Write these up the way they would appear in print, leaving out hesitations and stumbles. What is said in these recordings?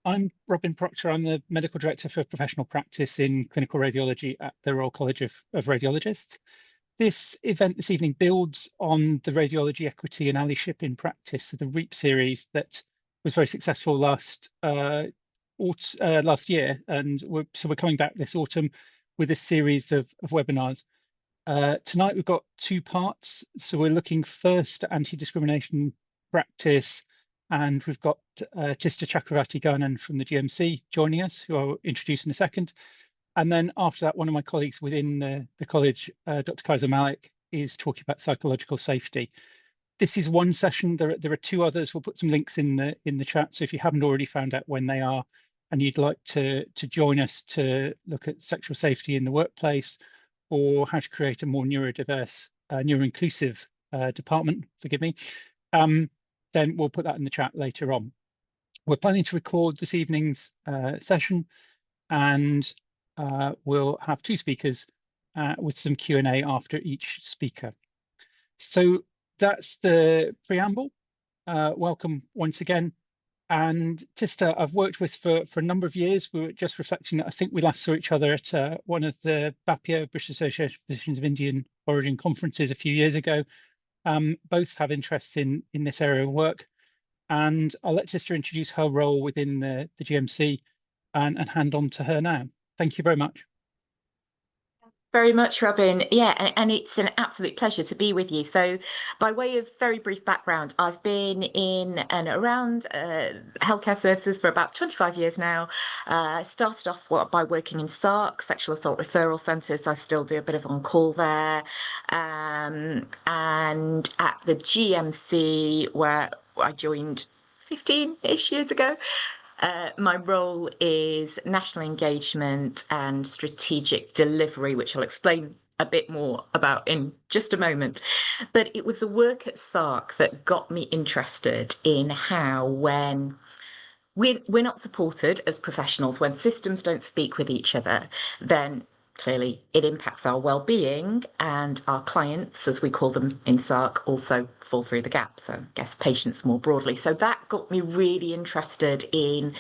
I'm Robin Proctor. I'm the Medical Director for Professional Practice in Clinical Radiology at the Royal College of Radiologists. This event this evening builds on the Radiology Equity and Allyship in Practice, so the REAP series that was very successful last year, and we're coming back this autumn with a series of webinars. Tonight we've got two parts, so we're looking first at anti-discrimination practice, and we've got Tista Chakravarti-Garnan from the GMC joining us, who I'll introduce in a second. And then after that, one of my colleagues within the college, Dr. Kaiser Malik, is talking about psychological safety. This is one session. There are two others. We'll put some links in the chat. So if you haven't already found out when they are, and you'd like to join us to look at sexual safety in the workplace, or how to create a more neurodiverse, neuro-inclusive department, forgive me, then we'll put that in the chat later on. We're planning to record this evening's session, and we'll have two speakers with some Q&A after each speaker. So that's the preamble. Welcome once again. And Tista, I've worked with for a number of years. We were just reflecting that I think we last saw each other at one of the BAPIO, British Association of Physicians of Indian Origin conferences a few years ago. Both have interests in this area of work. And I'll let Tista introduce her role within the GMC and hand on to her now. Thank you very much. Very much, Robin. Yeah, and it's an absolute pleasure to be with you. So by way of very brief background, I've been in and around healthcare services for about 25 years now. I started off by working in SARC, Sexual Assault Referral Centres. I still do a bit of on-call there. And at the GMC, where I joined 15-ish years ago, my role is national engagement and strategic delivery, which I'll explain a bit more about in just a moment. But it was the work at SARC that got me interested in how, when we're not supported as professionals, when systems don't speak with each other, then clearly it impacts our well-being, and our clients, as we call them in SARC, also fall through the gap. So I guess patients more broadly. So that got me really interested in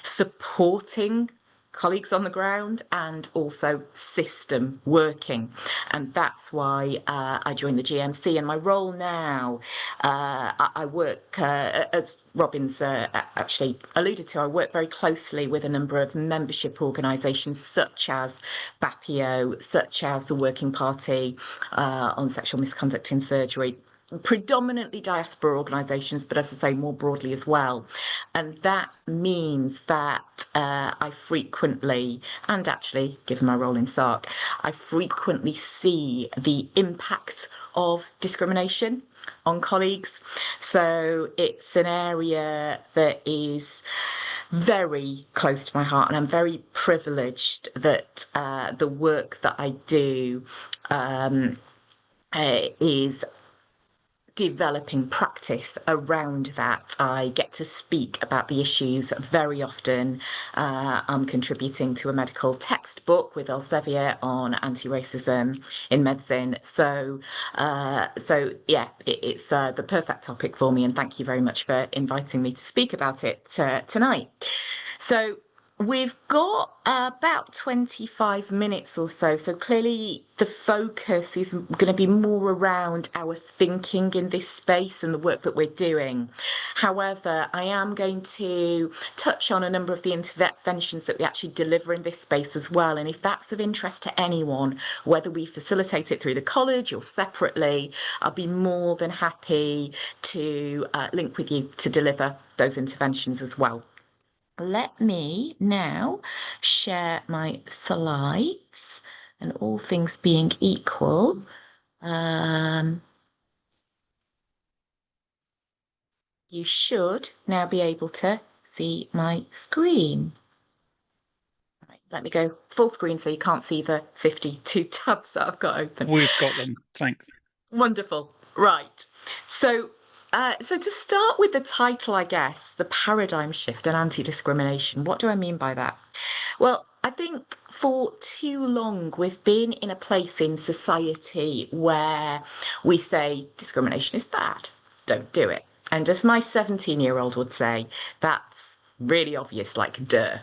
supporting colleagues on the ground and also system working. And that's why I joined the GMC. And my role now, I work, as Robin's actually alluded to, I work very closely with a number of membership organisations such as BAPIO, such as the Working Party on Sexual Misconduct in Surgery, predominantly diaspora organisations, but as I say, more broadly as well. And that means that I frequently, and actually, given my role in SARC, I frequently see the impact of discrimination on colleagues. So it's an area that is very close to my heart, and I'm very privileged that the work that I do is developing practice around that. I get to speak about the issues very often. I'm contributing to a medical textbook with Elsevier on anti-racism in medicine. So yeah, it's the perfect topic for me, and thank you very much for inviting me to speak about it tonight. So we've got about 25 minutes or so. So clearly the focus is going to be more around our thinking in this space and the work that we're doing. However, I am going to touch on a number of the interventions that we actually deliver in this space as well. And if that's of interest to anyone, whether we facilitate it through the college or separately, I'll be more than happy to link with you to deliver those interventions as well. Let me now share my slides, and all things being equal, you should now be able to see my screen. Right, let me go full screen so you can't see the 52 tabs that I've got open. We've got them, thanks. Wonderful. Right. So to start with the title, I guess, the paradigm shift and anti-discrimination. What do I mean by that? Well, I think for too long we've been in a place in society where we say discrimination is bad, don't do it. And as my 17-year-old would say, that's really obvious, like duh.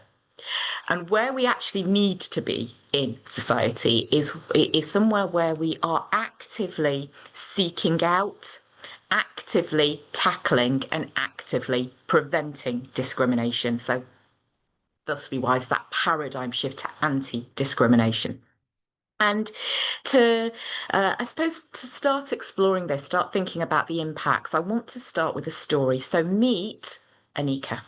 And where we actually need to be in society is somewhere where we are actively seeking out, actively tackling, and actively preventing discrimination. So, thusly wise, that paradigm shift to anti-discrimination. And I suppose, to start exploring this, start thinking about the impacts, I want to start with a story. So meet Anika.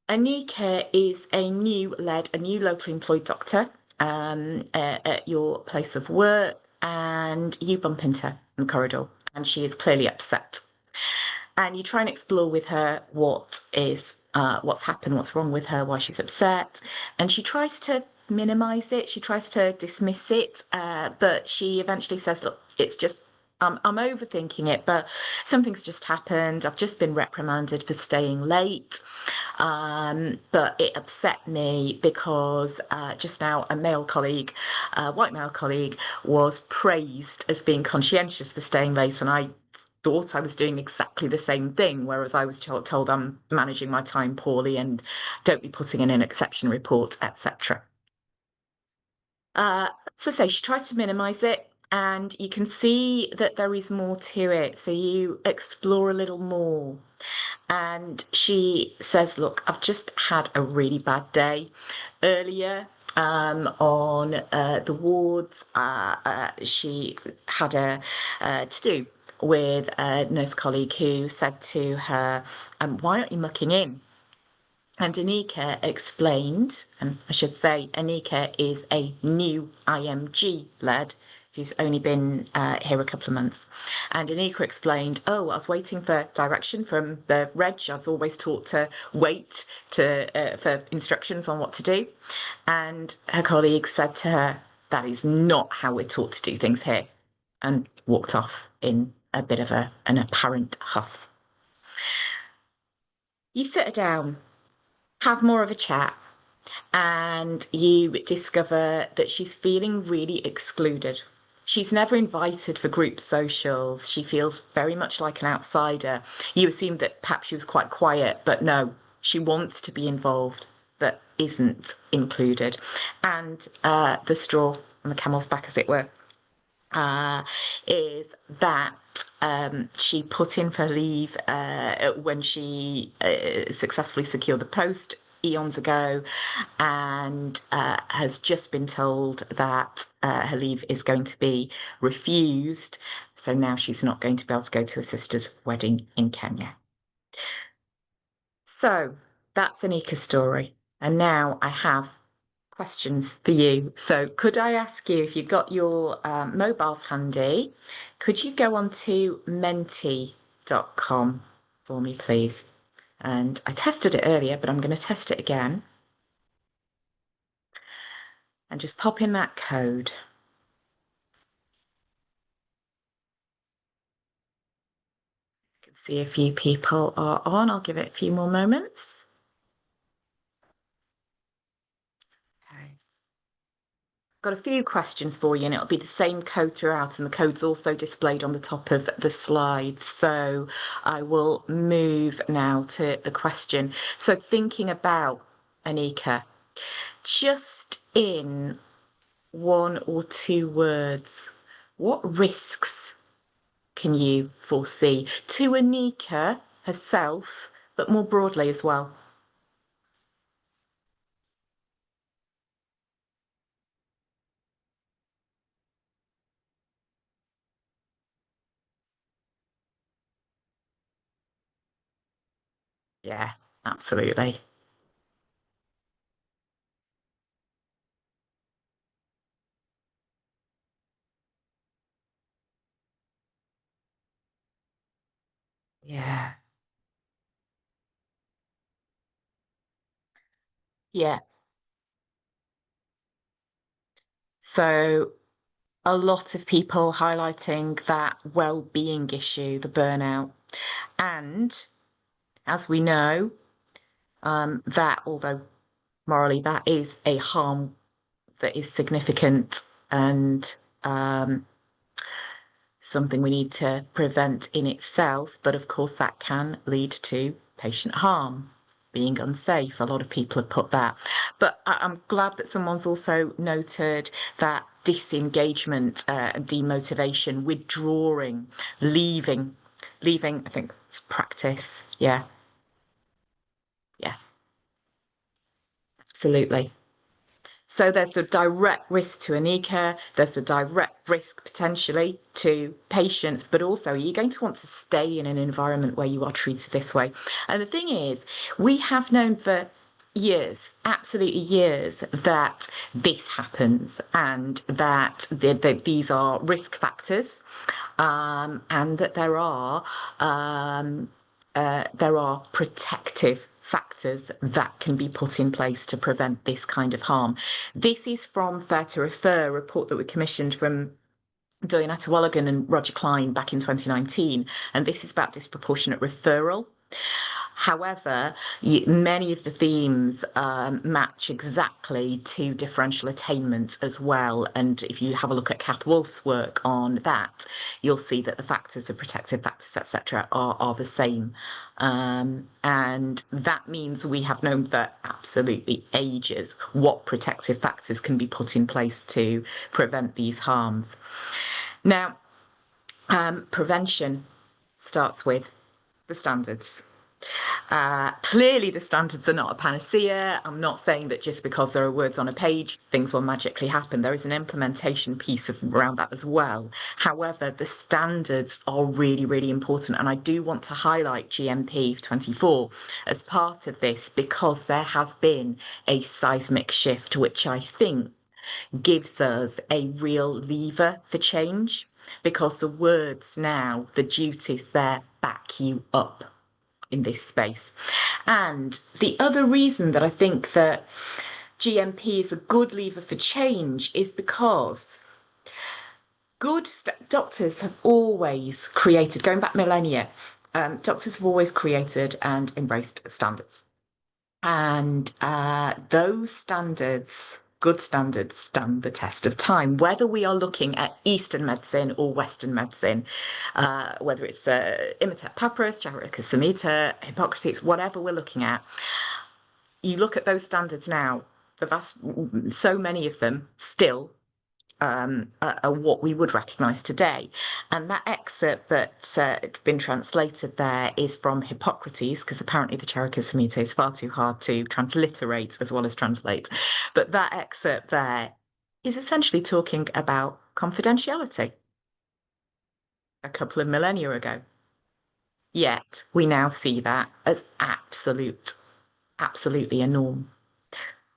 Anika is a new locally employed doctor at your place of work, and you bump into her in the corridor, and she is clearly upset. And you try and explore with her what's happened, what's wrong with her, why she's upset, and she tries to minimize it. She tries to dismiss it, but she eventually says, "Look, it's just I'm overthinking it, but something's just happened. I've just been reprimanded for staying late, but it upset me because just now a white male colleague, was praised as being conscientious for staying late, and I thought I was doing exactly the same thing, whereas I was told I'm managing my time poorly and don't be putting in an exception report, etc." So say she tries to minimize it, and you can see that there is more to it. So you explore a little more. And she says, "Look, I've just had a really bad day. Earlier on the wards, she had a to-do with a nurse colleague who said to her, why aren't you mucking in?" And Anika explained, and I should say Anika is a new IMG led who's only been here a couple of months. And Anika explained, I was waiting for direction from the reg. I was always taught to wait for instructions on what to do. And her colleague said to her, "That is not how we're taught to do things here," and walked off in a bit of an apparent huff. You sit her down, have more of a chat, and you discover that she's feeling really excluded. She's never invited for group socials. She feels very much like an outsider. You assumed that perhaps she was quite quiet, but no, she wants to be involved, but isn't included. And the straw on the camel's back, as it were, is that she put in for leave when she successfully secured the post eons ago, and has just been told that her leave is going to be refused. So now she's not going to be able to go to her sister's wedding in Kenya. So that's Anika's story. And now I have questions for you. So could I ask you, if you've got your mobiles handy, could you go on to menti.com for me, please? And I tested it earlier, but I'm going to test it again. And just pop in that code. I can see a few people are on. I'll give it a few more moments. Okay. Got a few questions for you, and it'll be the same code throughout, and the code's also displayed on the top of the slide. So I will move now to the question. So thinking about Anika, just in one or two words, what risks can you foresee to Anika herself, but more broadly as well? Yeah, absolutely. Yeah. Yeah. So a lot of people highlighting that well-being issue, the burnout. And as we know, that although morally that is a harm that is significant and something we need to prevent in itself, but of course that can lead to patient harm. being unsafe. A lot of people have put that. But I'm glad that someone's also noted that disengagement, demotivation, withdrawing, leaving, I think it's practice. Yeah. Yeah, absolutely. So there's a direct risk to Anika, there's a direct risk potentially to patients, but also you're going to want to stay in an environment where you are treated this way. And the thing is, we have known for years, absolutely years, that this happens and that these are risk factors, and that there are protective factors that can be put in place to prevent this kind of harm. This is from Fair to Refer, a report that we commissioned from Diana Walligan and Roger Klein back in 2019, and this is about disproportionate referral. However, many of the themes match exactly to differential attainment as well. And if you have a look at Kath Wolf's work on that, you'll see that the factors, the protective factors, etc., are the same. And that means we have known for absolutely ages what protective factors can be put in place to prevent these harms. Now, prevention starts with the standards. Clearly, the standards are not a panacea. I'm not saying that just because there are words on a page, things will magically happen. There is an implementation piece around that as well. However, the standards are really, really important. And I do want to highlight GMP 24 as part of this because there has been a seismic shift, which I think gives us a real lever for change because the words now, the duties there back you up in this space. And the other reason that I think that GMP is a good lever for change is because doctors have always created, going back millennia, doctors have always created and embraced standards. And those standards, good standards, stand the test of time, whether we are looking at Eastern medicine or Western medicine, whether it's Imhotep Papyrus, Jawarikas Samhita, Hippocrates, whatever we're looking at. You look at those standards now, so many of them still are what we would recognise today. And that excerpt that's been translated there is from Hippocrates, because apparently the Jawarikas Samhita is far too hard to transliterate as well as translate. But that excerpt there is essentially talking about confidentiality a couple of millennia ago. Yet we now see that as absolutely a norm.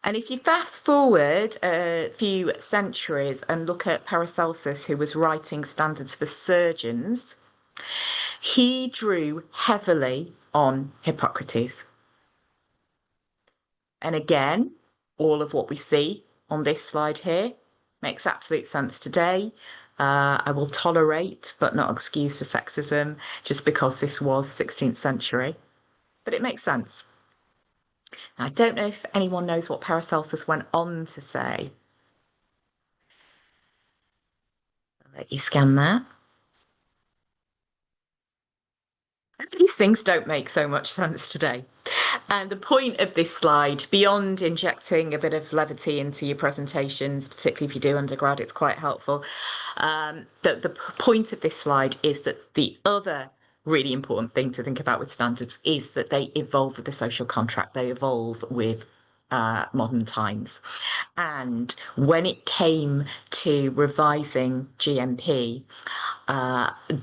And if you fast forward a few centuries and look at Paracelsus, who was writing standards for surgeons, he drew heavily on Hippocrates. And again, all of what we see on this slide here makes absolute sense today. I will tolerate but not excuse the sexism just because this was 16th century, but it makes sense. Now, I don't know if anyone knows what Paracelsus went on to say. I'll let you scan that. These things don't make so much sense today. And the point of this slide, beyond injecting a bit of levity into your presentations, particularly if you do undergrad, it's quite helpful. The point of this slide is that the other really important thing to think about with standards is that they evolve with the social contract. They evolve with modern times. And when it came to revising GMP,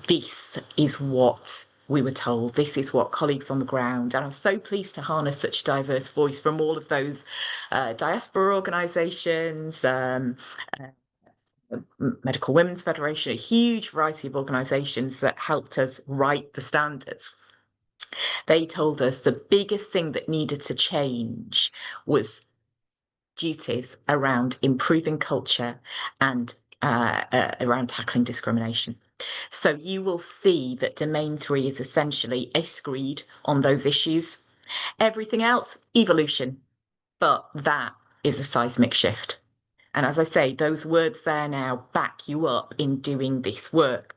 this is what we were told. This is what colleagues on the ground, and I'm so pleased to harness such a diverse voice from all of those diaspora organisations, Medical Women's Federation, a huge variety of organisations that helped us write the standards. They told us the biggest thing that needed to change was duties around improving culture and around tackling discrimination. So you will see that domain 3 is essentially a screed on those issues. Everything else, evolution, but that is a seismic shift. And as I say, those words there now back you up in doing this work.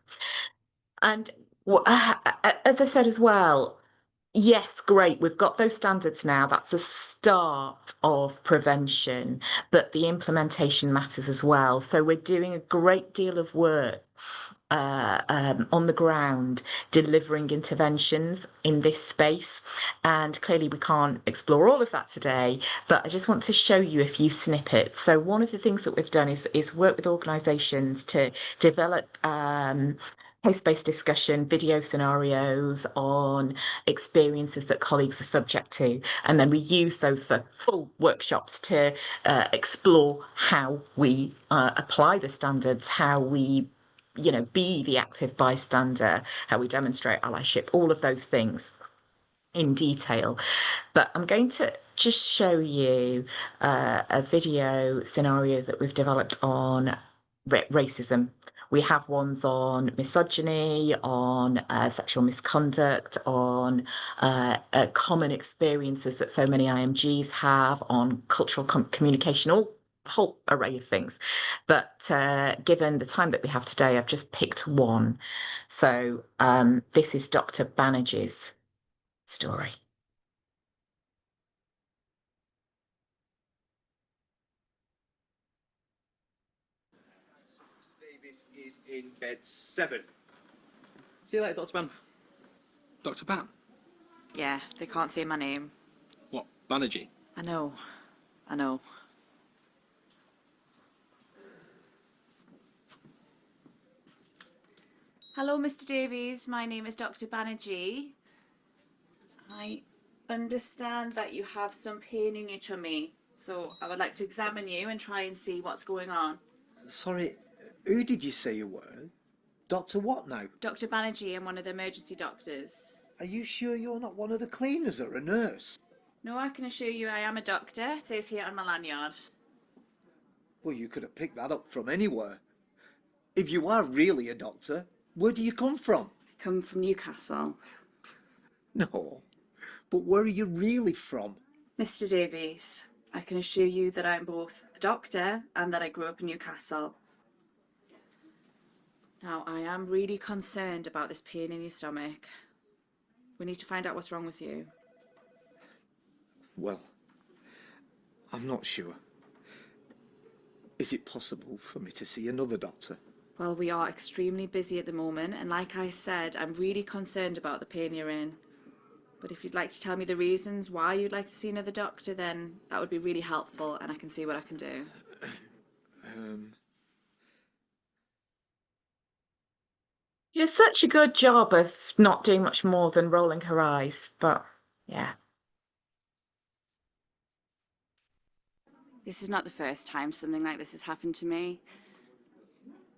And as I said as well, Yes, great. We've got those standards now. That's a start of prevention, but the implementation matters as well. So we're doing a great deal of work on the ground, delivering interventions in this space. And clearly, we can't explore all of that today, but I just want to show you a few snippets. So one of the things that we've done is work with organisations to develop case-based discussion, video scenarios on experiences that colleagues are subject to. And then we use those for full workshops to explore how we apply the standards, how we be the active bystander, how we demonstrate allyship, all of those things in detail. But I'm going to just show you a video scenario that we've developed on racism. We have ones on misogyny, on sexual misconduct, on common experiences that so many IMGs have, on cultural communication, all whole array of things. But given the time that we have today, I've just picked one. So this is Dr. Banerjee's story. Davis is in bed 7. See you later, Dr. Ban. Dr. Ban? Yeah, they can't say my name. What, Banerjee? I know. I know. Hello, Mr. Davies. My name is Dr. Banerjee. I understand that you have some pain in your tummy, so I would like to examine you and try and see what's going on. Sorry, who did you say you were? Doctor what now? Dr. Banerjee, I'm one of the emergency doctors. Are you sure you're not one of the cleaners or a nurse? No, I can assure you I am a doctor. It says here on my lanyard. Well, you could have picked that up from anywhere. If you are really a doctor, where do you come from? Come from Newcastle. No, but where are you really from? Mr. Davies, I can assure you that I'm both a doctor and that I grew up in Newcastle. Now, I am really concerned about this pain in your stomach. We need to find out what's wrong with you. Well, I'm not sure. Is it possible for me to see another doctor? Well, we are extremely busy at the moment, and like I said, I'm really concerned about the pain you're in. But if you'd like to tell me the reasons why you'd like to see another doctor, then that would be really helpful, and I can see what I can do. She does such a good job of not doing much more than rolling her eyes, but yeah. This is not the first time something like this has happened to me.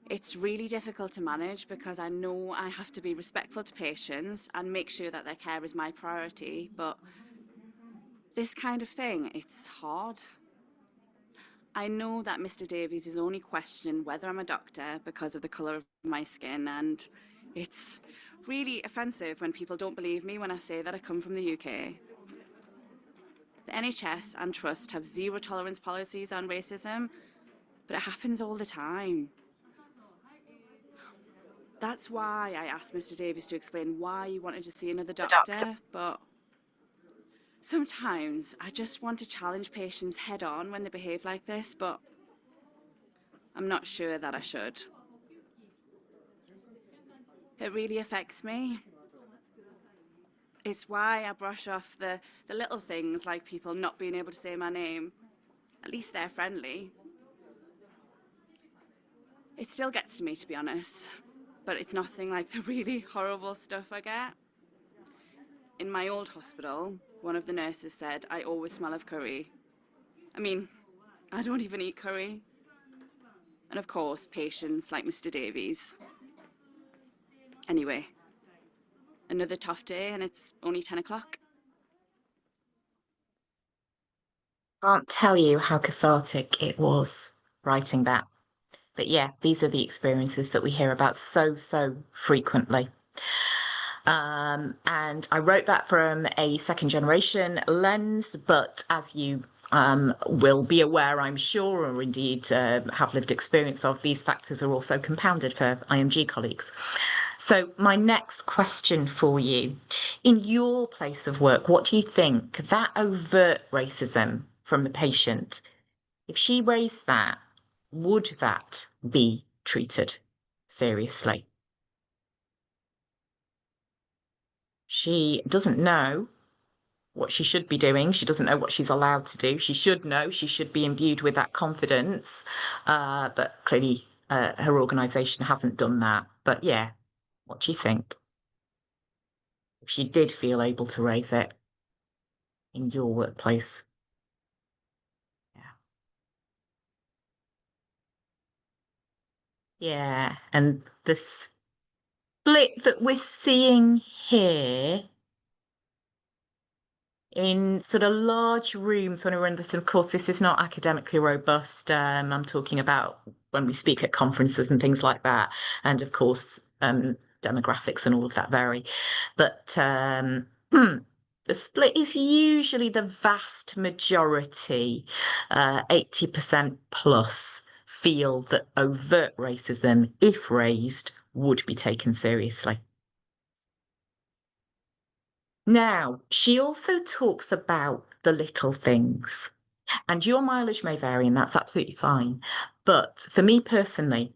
It's really difficult to manage because I know I have to be respectful to patients and make sure that their care is my priority, but this kind of thing, it's hard. I know that Mr. Davies is only questioning whether I'm a doctor because of the colour of my skin, and it's really offensive when people don't believe me when I say that I come from the UK. The NHS and Trust have zero tolerance policies on racism, but it happens all the time. That's why I asked Mr. Davies to explain why you wanted to see another doctor, but sometimes I just want to challenge patients head on when they behave like this, but I'm not sure that I should. It really affects me. It's why I brush off the little things like people not being able to say my name. At least they're friendly. It still gets to me, to be honest, but it's nothing like the really horrible stuff I get. In my old hospital, one of the nurses said I always smell of curry. I mean, I don't even eat curry. And of course, patients like Mr. Davies. Anyway, another tough day and it's only 10 o'clock. Can't tell you how cathartic it was writing that. But yeah, these are the experiences that we hear about so frequently. And I wrote that from a second generation lens, but as you will be aware, I'm sure, or indeed have lived experience of, these factors are also compounded for IMG colleagues. So my next question for you, in your place of work, what do you think that overt racism from the patient, if she raised that, would that be treated seriously? She doesn't know what she should be doing. She doesn't know what she's allowed to do. She should know. She should be imbued with that confidence. But clearly her organisation hasn't done that. But yeah, what do you think? If she did feel able to raise it in your workplace? Yeah. Yeah, and the split that we're seeing here in sort of large rooms when we're in this, of course, this is not academically robust. I'm talking about when we speak at conferences and things like that. And of course, demographics and all of that vary. But the split is usually the vast majority, 80% plus, feel that overt racism, if raised, would be taken seriously. Now, she also talks about the little things, and your mileage may vary, and that's absolutely fine. But for me personally,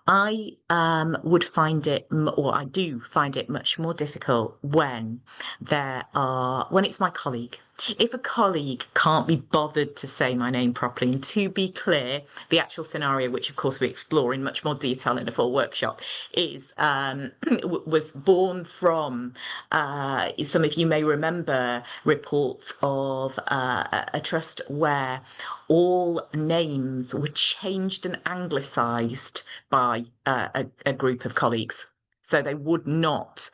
I would find it, or I do find it much more difficult when it's my colleague. If a colleague can't be bothered to say my name properly, and to be clear, the actual scenario, which of course we explore in much more detail in a full workshop, is was born from some of you may remember reports of a trust where all names were changed and anglicised by a group of colleagues. So they would not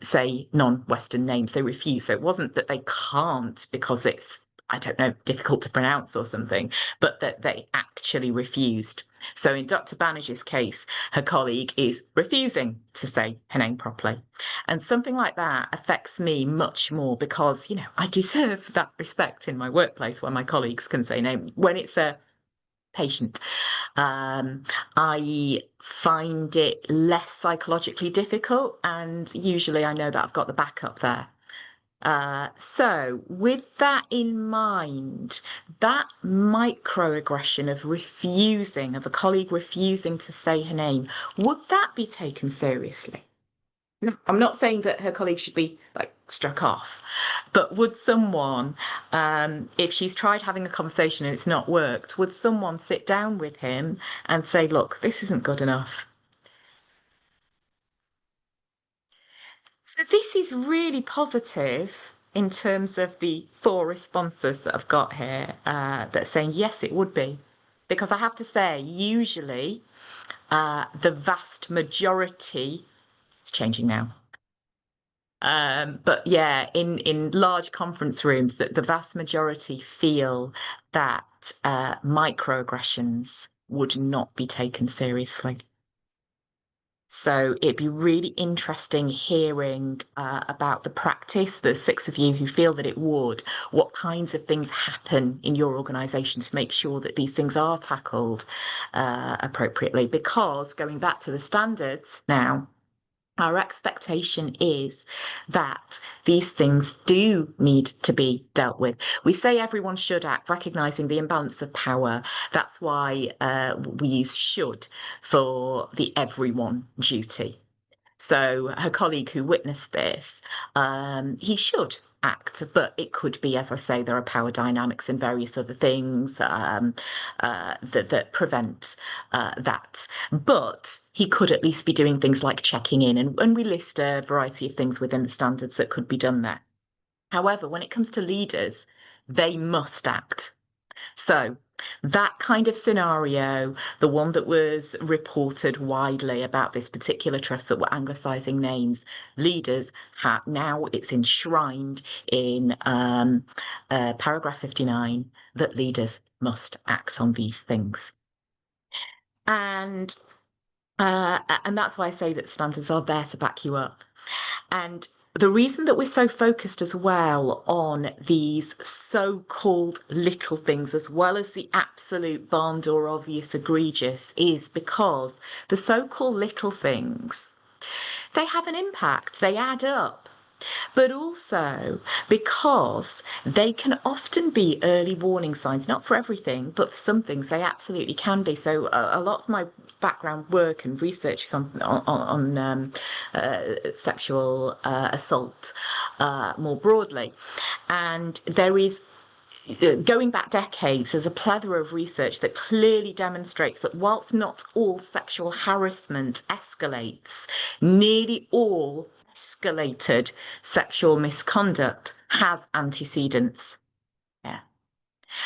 say non-Western names. They refuse. So it wasn't that they can't because it's, I don't know, difficult to pronounce or something, but that they actually refused. So in Dr. Banish's case, her colleague is refusing to say her name properly. And something like that affects me much more because, you know, I deserve that respect in my workplace when my colleagues can say name. When it's a patient, I find it less psychologically difficult, and usually I know that I've got the backup there. So with that in mind, that microaggression of a colleague refusing to say her name, would that be taken seriously? No, I'm not saying that her colleague should be like struck off, but would someone, if she's tried having a conversation and it's not worked, would someone sit down with him and say, look, this isn't good enough? So this is really positive in terms of the 4 responses that I've got here that are saying, yes, it would be. Because I have to say, usually the vast majority, it's changing now. But yeah, in large conference rooms, that the vast majority feel that microaggressions would not be taken seriously. So it'd be really interesting hearing about the practice, the 6 of you who feel that it would, what kinds of things happen in your organisation to make sure that these things are tackled appropriately. Because going back to the standards now, our expectation is that these things do need to be dealt with. We say everyone should act, recognising the imbalance of power. That's why we use should for the everyone duty. So her colleague who witnessed this, he should act, but it could be, as I say, there are power dynamics and various other things that prevent that. But he could at least be doing things like checking in, and we list a variety of things within the standards that could be done there. However, when it comes to leaders, they must act. So that kind of scenario, the one that was reported widely about this particular trust that were anglicising names, leaders now it's enshrined in paragraph 59 that leaders must act on these things. And that's why I say that standards are there to back you up. And the reason that we're so focused as well on these so-called little things, as well as the absolute barn door obvious egregious, is because the so-called little things they have an impact, they add up. But also because they can often be early warning signs, not for everything, but for some things they absolutely can be. So a lot of my background work and research is on sexual assault more broadly. And there is, going back decades, there's a plethora of research that clearly demonstrates that whilst not all sexual harassment escalates, nearly all escalated sexual misconduct has antecedents. Yeah.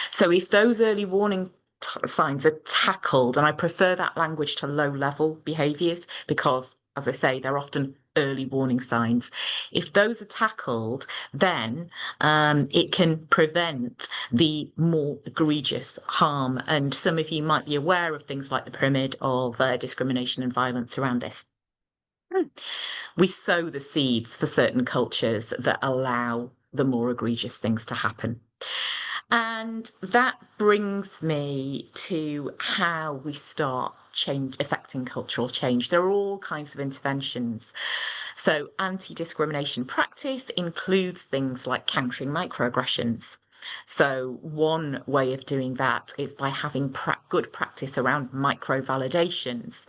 So if those early warning signs are tackled, and I prefer that language to low-level behaviours because, as I say, they're often early warning signs. If those are tackled, then it can prevent the more egregious harm. And some of you might be aware of things like the pyramid of discrimination and violence around this. We sow the seeds for certain cultures that allow the more egregious things to happen. And that brings me to how we start affecting cultural change. There are all kinds of interventions. So anti-discrimination practice includes things like countering microaggressions. So one way of doing that is by having good practice around micro-validations.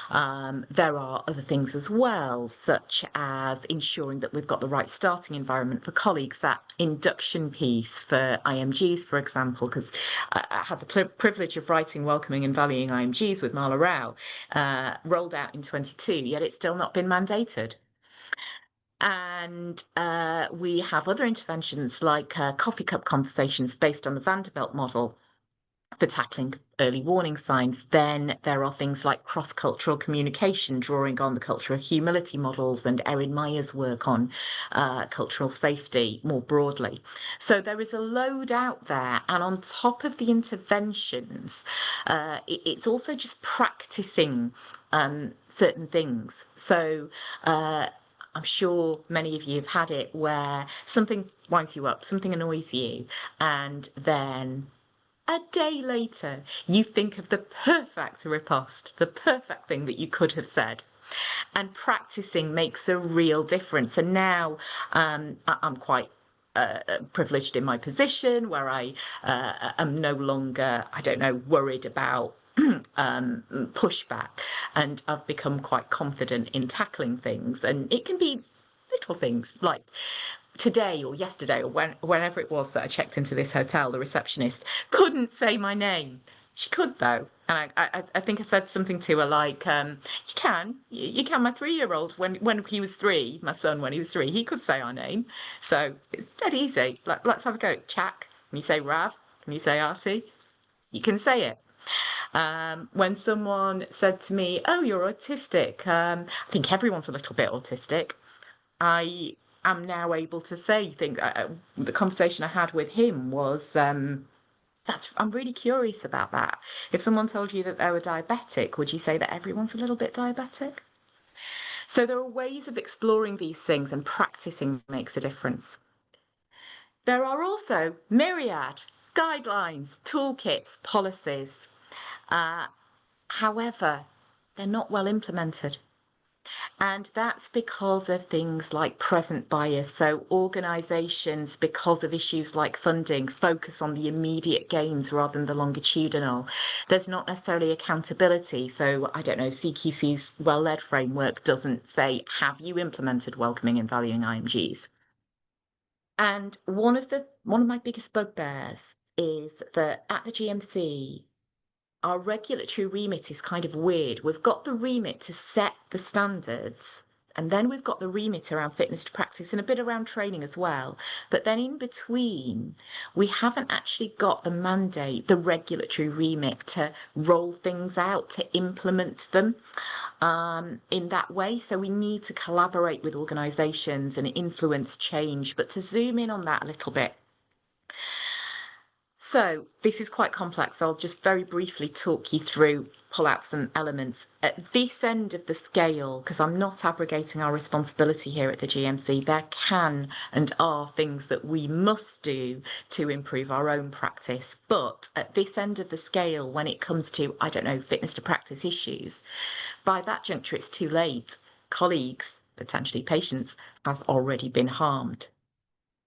There are other things as well, such as ensuring that we've got the right starting environment for colleagues. That induction piece for IMGs, for example, because I had the privilege of writing Welcoming and Valuing IMGs with Marla Rao, rolled out in 22, yet it's still not been mandated. And we have other interventions like coffee cup conversations based on the Vanderbilt model for tackling early warning signs. Then there are things like cross-cultural communication, drawing on the culture of humility models and Erin Meyer's work on cultural safety more broadly. So there is a load out there, and on top of the interventions, it's also just practicing certain things. So I'm sure many of you have had it where something winds you up, something annoys you, and then a day later, you think of the perfect riposte, the perfect thing that you could have said. And practicing makes a real difference. And now I'm quite privileged in my position where I am no longer, worried about pushback, and I've become quite confident in tackling things. And it can be little things like today or yesterday or whenever it was that I checked into this hotel, the receptionist couldn't say my name. She could though, and I think I said something to her like, you can. My 3-year-old, when he was 3, my son, when he was 3, he could say our name. So it's dead easy. Let's have a go. Chak, can you say Rav? Can you say Artie? You can say it. When someone said to me, oh, you're autistic, I think everyone's a little bit autistic, I am now able to say things. The conversation I had with him was, I'm really curious about that. If someone told you that they were diabetic, would you say that everyone's a little bit diabetic? So there are ways of exploring these things, and practicing makes a difference. There are also myriad guidelines, toolkits, policies. However, they're not well implemented. And that's because of things like present bias. So organisations, because of issues like funding, focus on the immediate gains rather than the longitudinal. There's not necessarily accountability. So, CQC's well-led framework doesn't say, have you implemented welcoming and valuing IMGs? And one of my biggest bugbears is that at the GMC, our regulatory remit is kind of weird. We've got the remit to set the standards, and then we've got the remit around fitness to practice and a bit around training as well. But then in between, we haven't actually got the mandate, the regulatory remit to roll things out, to implement them in that way. So we need to collaborate with organisations and influence change. But to zoom in on that a little bit, so this is quite complex. I'll just very briefly talk you through, pull out some elements. At this end of the scale, because I'm not abrogating our responsibility here at the GMC, there can and are things that we must do to improve our own practice. But at this end of the scale, when it comes to, fitness to practice issues, by that juncture, it's too late. colleagues, potentially patients, have already been harmed.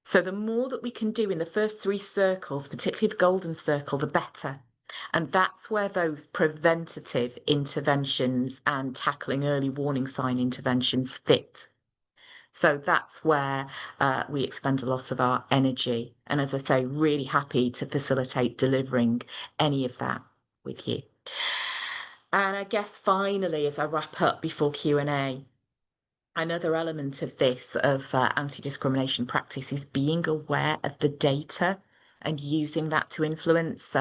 So the more that we can do in the first 3 circles, particularly the golden circle, the better. And that's where those preventative interventions and tackling early warning sign interventions fit. So that's where we expend a lot of our energy. And as I say, really happy to facilitate delivering any of that with you. And I guess finally, as I wrap up before Q&A, another element of this, of anti-discrimination practice, is being aware of the data and using that to influence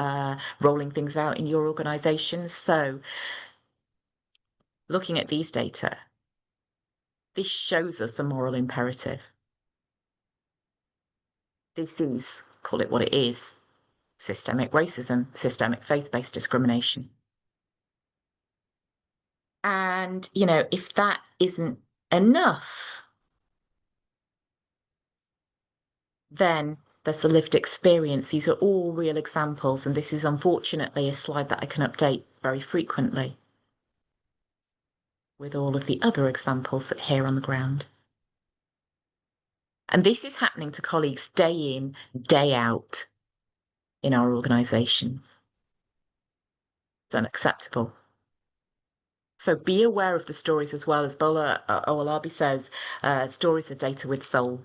rolling things out in your organisation. So looking at these data, this shows us a moral imperative. This is, call it what it is, systemic racism, systemic faith-based discrimination. And, you know, if that isn't enough, then there's the lived experience. These are all real examples, and this is unfortunately a slide that I can update very frequently with all of the other examples that are here on the ground. And this is happening to colleagues day in, day out in our organisations. It's unacceptable. So be aware of the stories, as well as Bola Owolabi says, stories are data with soul.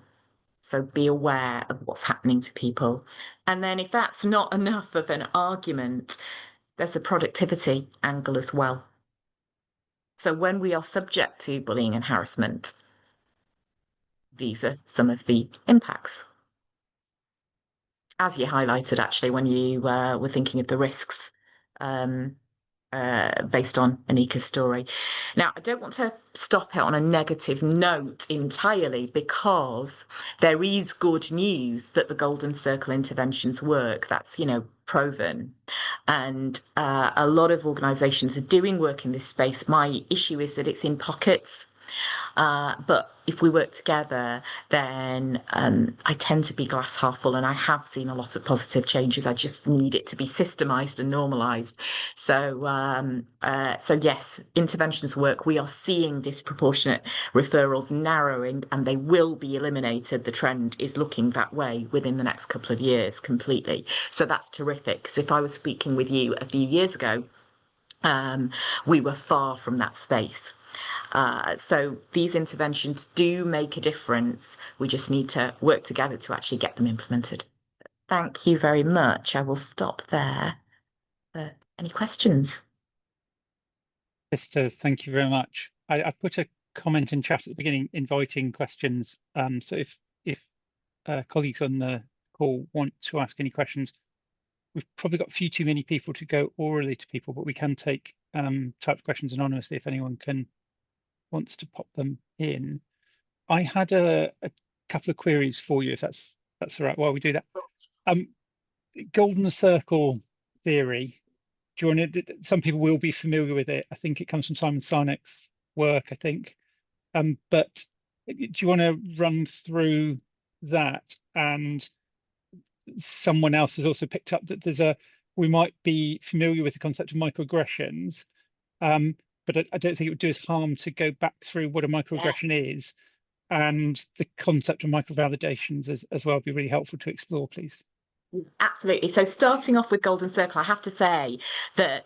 So be aware of what's happening to people. And then if that's not enough of an argument, there's a productivity angle as well. So when we are subject to bullying and harassment, these are some of the impacts. As you highlighted, actually, when you were thinking of the risks based on Anika's story. Now, I don't want to stop it on a negative note entirely, because there is good news that the Golden Circle interventions work. That's, you know, proven. And a lot of organisations are doing work in this space. My issue is that it's in pockets. But if we work together, then I tend to be glass half full, and I have seen a lot of positive changes. I just need it to be systemised and normalised. So, so yes, interventions work. We are seeing disproportionate referrals narrowing, and they will be eliminated. The trend is looking that way within the next couple of years completely. So that's terrific, because if I was speaking with you a few years ago, we were far from that space. So these interventions do make a difference. We just need to work together to actually get them implemented. Thank you very much. I will stop there. Any questions? Esther, thank you very much. I put a comment in chat at the beginning inviting questions. So if colleagues on the call want to ask any questions, we've probably got a few too many people to go orally to people, but we can take typed questions anonymously if anyone wants to pop them in. I had a couple of queries for you, if that's all right while we do that. Golden circle theory. Do you want to, some people will be familiar with it. I think it comes from Simon Sinek's work, I think. But do you want to run through that? And someone else has also picked up that we might be familiar with the concept of microaggressions, but I don't think it would do us harm to go back through what a microaggression is, and the concept of microvalidations as well would be really helpful to explore, please. Absolutely. So starting off with Golden Circle, I have to say that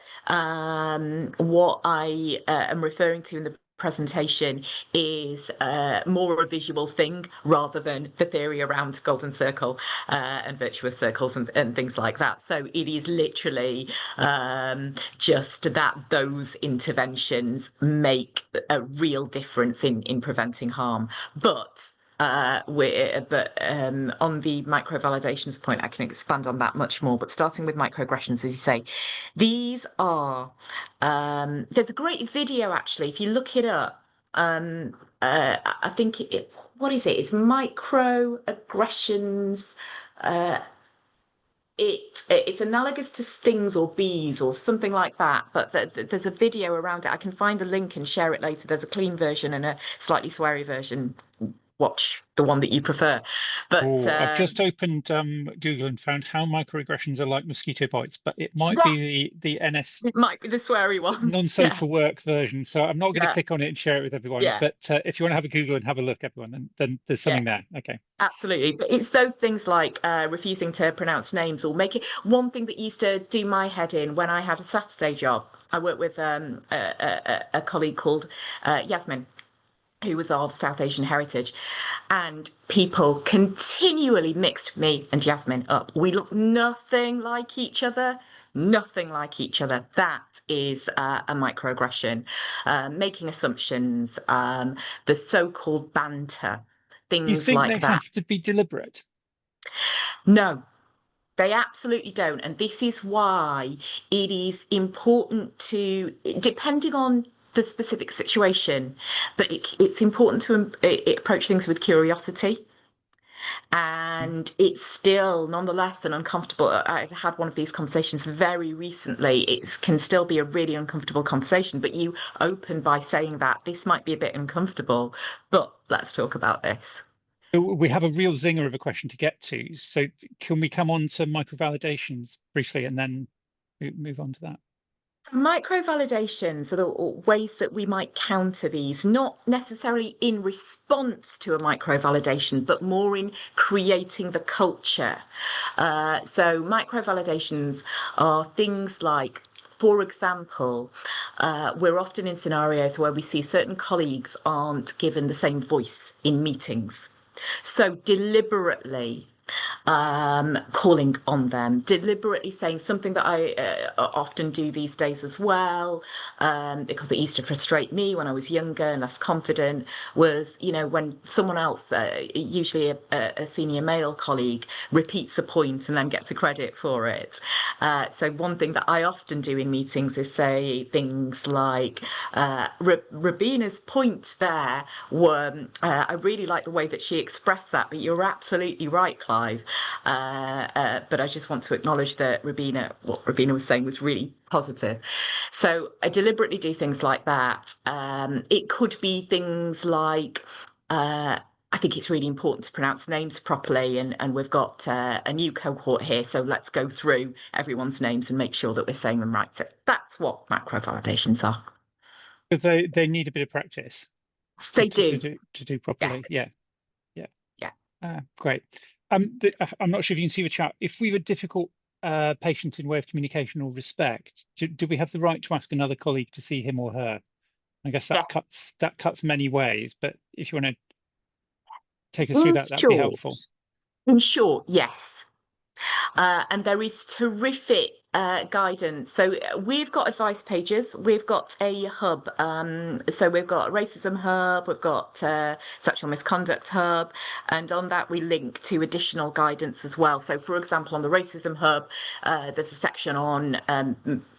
what I am referring to in the presentation is more a visual thing rather than the theory around Golden Circle and virtuous circles and things like that. So it is literally just that those interventions make a real difference in preventing harm. But on the micro-validations point, I can expand on that much more. But starting with microaggressions, as you say, these are, there's a great video, actually, if you look it up. I think, what is it? It's microaggressions. It's analogous to stings or bees or something like that, but there's a video around it. I can find the link and share it later. There's a clean version and a slightly sweary version, watch the one that you prefer. But Oh, I've just opened Google and found how microaggressions are like mosquito bites, but it might yes, be the NS it might be the sweary one. non-safe Yeah, for work version. So I'm not going to yeah, click on it and share it with everyone. yeah, But if you want to have a Google and have a look, everyone, then there's yeah. something there. Okay. Absolutely. But it's those things like refusing to pronounce names or making one thing that used to do my head in when I had a Saturday job. I worked with a colleague called Yasmin, who was of South Asian heritage, and people continually mixed me and Yasmin up. We look nothing like each other. Nothing like each other. That is a microaggression. Making assumptions, the so-called banter, You things think they like that. have to be deliberate? No, they absolutely don't. And this is why it is important to, depending on the specific situation, but it's important to approach things with curiosity. And it's still, nonetheless, an uncomfortable. I had one of these conversations very recently. It can still be a really uncomfortable conversation, but you open by saying that this might be a bit uncomfortable, but let's talk about this. We have a real zinger of a question to get to. So can we come on to microvalidations briefly and then move on to that? Micro-validations are the ways that we might counter these, not necessarily in response to a micro-validation, but more in creating the culture. So micro-validations are things like, for example, we're often in scenarios where we see certain colleagues aren't given the same voice in meetings. So deliberately calling on them, deliberately saying something that I often do these days as well, because it used to frustrate me when I was younger and less confident, was, you know, when someone else, usually a senior male colleague, repeats a point and then gets a credit for it. So one thing that I often do in meetings is say things like, Rabina's point there were, I really like the way that she expressed that, but you're absolutely right, Clive. But I just want to acknowledge that what Rabina was saying was really positive. So I deliberately do things like that. It could be things like, I think it's really important to pronounce names properly, and we've got a new cohort here, so let's go through everyone's names and make sure that we're saying them right. So that's what macro validations are. But they need a bit of practice They do. to do properly. Yeah. Yeah. Great. I'm not sure if you can see the chat. If we were difficult patient in way of communication or respect, do we have the right to ask another colleague to see him or her? I guess that cuts many ways, but if you want to take us through that, that'd be helpful. In short, yes. And there is terrific guidance. So we've got advice pages. We've got a hub. So we've got a racism hub. We've got sexual misconduct hub. And on that, we link to additional guidance as well. So, for example, on the racism hub, there's a section on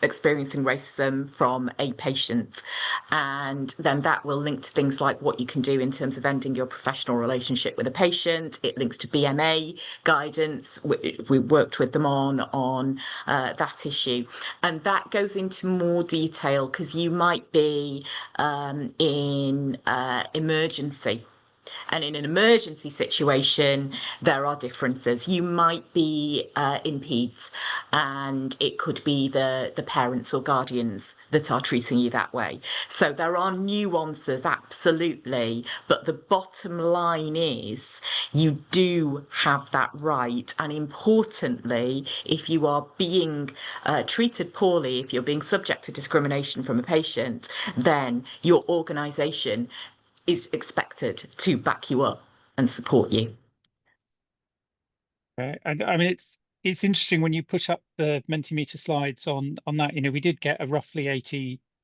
experiencing racism from a patient. And then that will link to things like what you can do in terms of ending your professional relationship with a patient. It links to BMA guidance. We worked with them on that issue, and that goes into more detail because you might be in emergency. And in an emergency situation, there are differences. You might be in peds, and it could be the parents or guardians that are treating you that way. So there are nuances, absolutely. But the bottom line is you do have that right. And importantly, if you are being treated poorly, if you're being subject to discrimination from a patient, then your organisation is expected to back you up and support you. Right. And I mean, it's interesting when you put up the Mentimeter slides on that. You know, we did get a roughly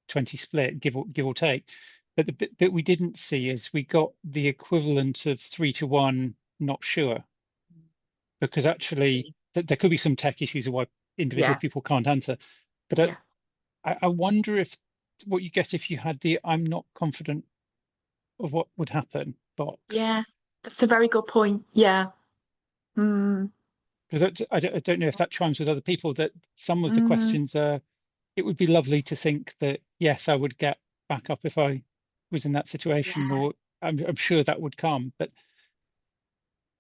80-20 split, give or take, but the bit that we didn't see is we got the equivalent of 3-1, not sure, because actually there could be some tech issues of why individual people can't answer. But I wonder if what you get if you had the "I'm not confident of what would happen" box. Yeah, that's a very good point. Yeah. Because I don't know if that chimes with other people, that some of the questions are, it would be lovely to think that, yes, I would get back up if I was in that situation, or I'm sure that would come. But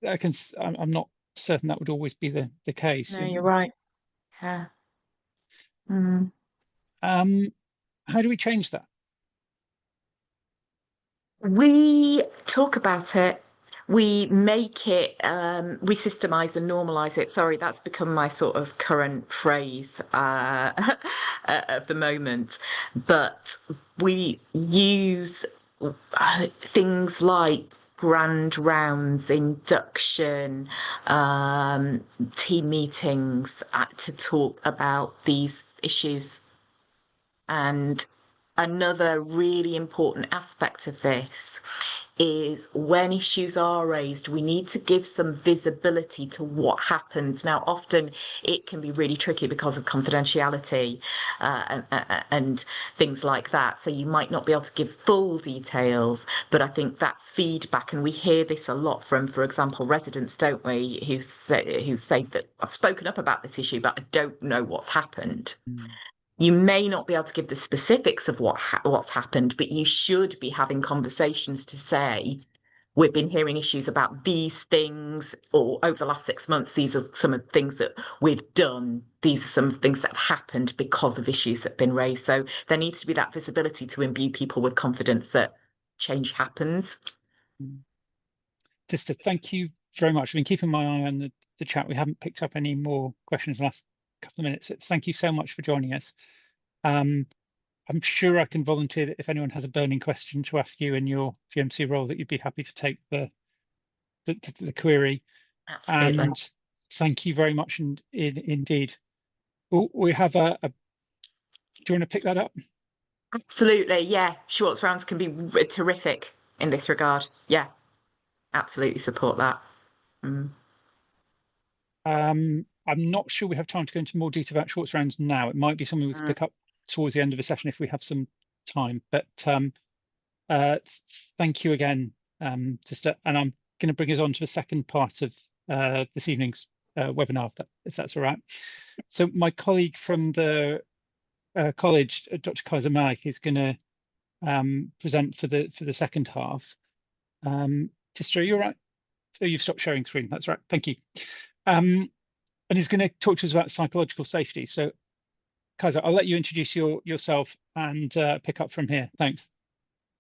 I'm not certain that would always be the case. No, you're right. Yeah. Mm. How do we change that? We talk about it. We make it, we systemize and normalize it. Sorry, that's become my sort of current phrase at the moment. But we use things like grand rounds, induction, team meetings to talk about these issues. And another really important aspect of this is when issues are raised, we need to give some visibility to what happens. Now, often it can be really tricky because of confidentiality and things like that. So you might not be able to give full details, but I think that feedback, and we hear this a lot from, for example, residents, don't we, who say that I've spoken up about this issue, but I don't know what's happened. You may not be able to give the specifics of what's happened, but you should be having conversations to say, we've been hearing issues about these things, or over the last 6 months, these are some of the things that we've done. These are some of the things that have happened because of issues that have been raised. So there needs to be that visibility to imbue people with confidence that change happens. Just to thank you very much. I've been keeping my eye on the chat. We haven't picked up any more questions in the last couple of minutes. Thank you so much for joining us. I'm sure I can volunteer that if anyone has a burning question to ask you in your GMC role, that you'd be happy to take the query. Absolutely. And thank you very much indeed. We have do you want to pick that up? Absolutely, yeah. Schwartz rounds can be terrific in this regard. Yeah, absolutely support that. I'm not sure we have time to go into more detail about Schwartz rounds now. It might be something we can pick up towards the end of the session if we have some time. But thank you again, Sister. And I'm going to bring us on to the second part of this evening's webinar, if that's all right. So my colleague from the college, Dr. Kaiser Malik, is going to present for the second half. Sister, are you all right? Oh, you've stopped sharing screen. That's right. Thank you. And he's going to talk to us about psychological safety. So, Kaiser, I'll let you introduce yourself and pick up from here. Thanks.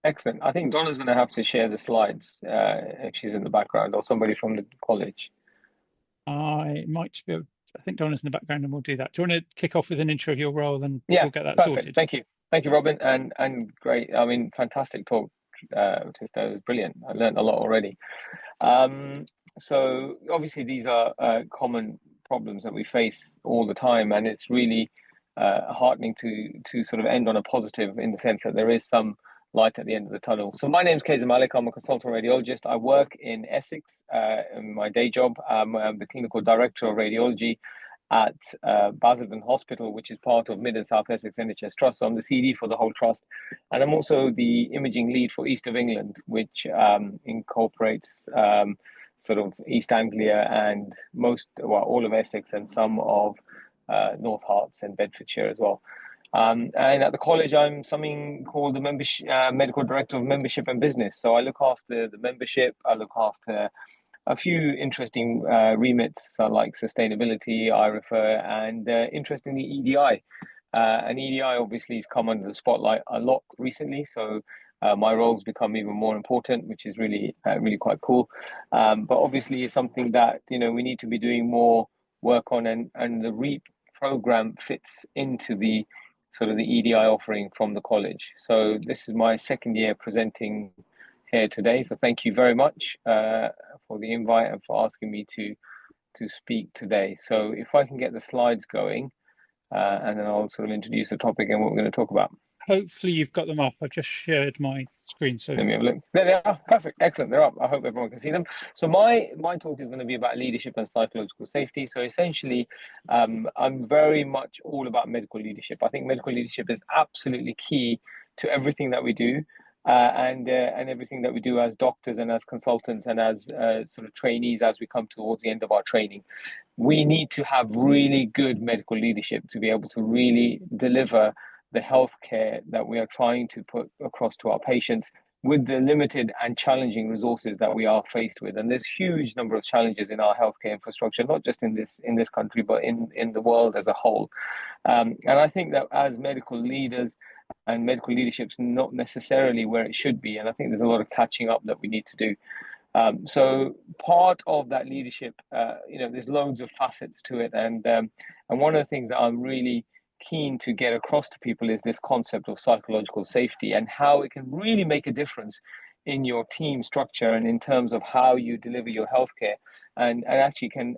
Excellent. I think Donna's going to have to share the slides if she's in the background, or somebody from the college. I might be able, I think Donna's in the background, and we'll do that. Do you want to kick off with an intro of your role, and yeah, we'll get that perfect. sorted? Thank you. Thank you, Robin. And great. I mean, fantastic talk. It was brilliant. I learned a lot already. So obviously these are common problems that we face all the time, and it's really heartening to sort of end on a positive, in the sense that there is some light at the end of the tunnel. So my name is Kaiser Malik. I'm a consultant radiologist. I work in Essex in my day job. I'm the clinical director of radiology at Basildon Hospital, which is part of Mid and South Essex NHS Trust. So I'm the CD for the whole trust. And I'm also the imaging lead for East of England, which incorporates sort of East Anglia and all of Essex, and some of North Herts and Bedfordshire as well. And at the college, I'm something called the medical director of membership and business. So I look after the membership. I look after a few interesting remits like sustainability, I refer, and interestingly, EDI. And EDI obviously has come under the spotlight a lot recently. So my role's become even more important, which is really, really quite cool. But obviously, it's something that we need to be doing more work on, and the REAP program fits into the sort of the EDI offering from the college. So this is my second year presenting here today. So thank you very much for the invite and for asking me to speak today. So if I can get the slides going, and then I'll sort of introduce the topic and what we're going to talk about. Hopefully you've got them up. I've just shared my screen. So let me have a look. There they are. Perfect. Excellent. They're up. I hope everyone can see them. So my talk is going to be about leadership and psychological safety. So essentially, I'm very much all about medical leadership. I think medical leadership is absolutely key to everything that we do. And everything that we do as doctors and as consultants and as sort of trainees as we come towards the end of our training. We need to have really good medical leadership to be able to really deliver the healthcare that we are trying to put across to our patients with the limited and challenging resources that we are faced with. And there's huge number of challenges in our healthcare infrastructure, not just in this country, but in the world as a whole. And I think that as medical leaders and medical leadership's not necessarily where it should be. And I think there's a lot of catching up that we need to do. So part of that leadership, there's loads of facets to it. And one of the things that I'm really keen to get across to people is this concept of psychological safety and how it can really make a difference in your team structure and in terms of how you deliver your healthcare and actually can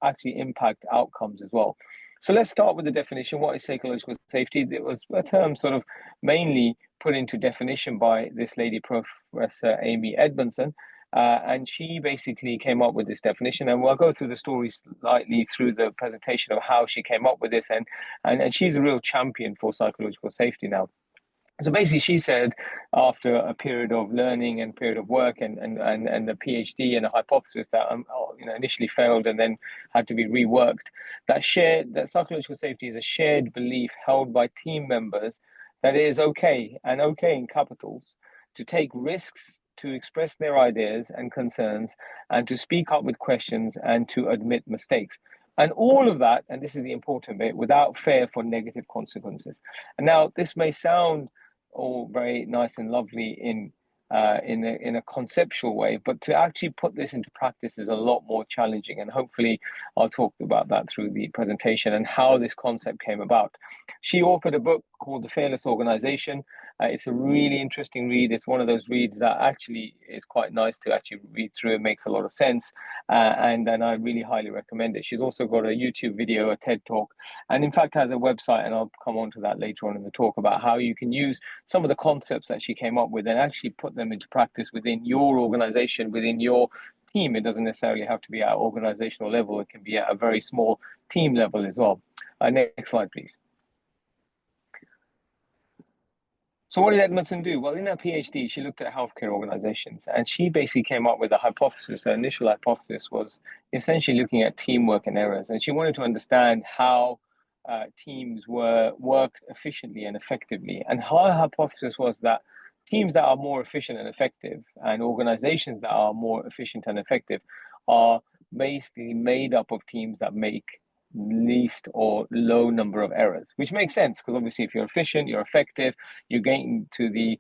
actually impact outcomes as well. So let's start with the definition. What is psychological safety? It was a term sort of mainly put into definition by this lady, Professor Amy Edmondson, and she basically came up with this definition. And we'll go through the story slightly through the presentation of how she came up with this. And she's a real champion for psychological safety now. So basically, she said, after a period of learning and period of work and the PhD and a hypothesis that initially failed and then had to be reworked, that psychological safety is a shared belief held by team members that it is okay, and okay in capitals, to take risks, to express their ideas and concerns, and to speak up with questions and to admit mistakes. And all of that, and this is the important bit, without fear for negative consequences. And now this may sound all very nice and lovely in a conceptual way, but to actually put this into practice is a lot more challenging. And hopefully I'll talk about that through the presentation and how this concept came about. She authored a book called The Fearless Organization. It's a really interesting read. It's one of those reads that actually is quite nice to actually read through. It makes a lot of sense. And I really highly recommend it. She's also got a YouTube video, a TED Talk, and in fact has a website, and I'll come on to that later on in the talk about how you can use some of the concepts that she came up with and actually put them into practice within your organization, within your team. It doesn't necessarily have to be at organizational level. It can be at a very small team level as well. Next slide, please. So what did Edmondson do? Well, in her PhD, she looked at healthcare organizations, and she basically came up with a hypothesis. Her initial hypothesis was essentially looking at teamwork and errors. And she wanted to understand how teams worked efficiently and effectively. And her hypothesis was that teams that are more efficient and effective and organizations that are more efficient and effective are basically made up of teams that make least or low number of errors, which makes sense because obviously if you're efficient, you're effective, you're getting to the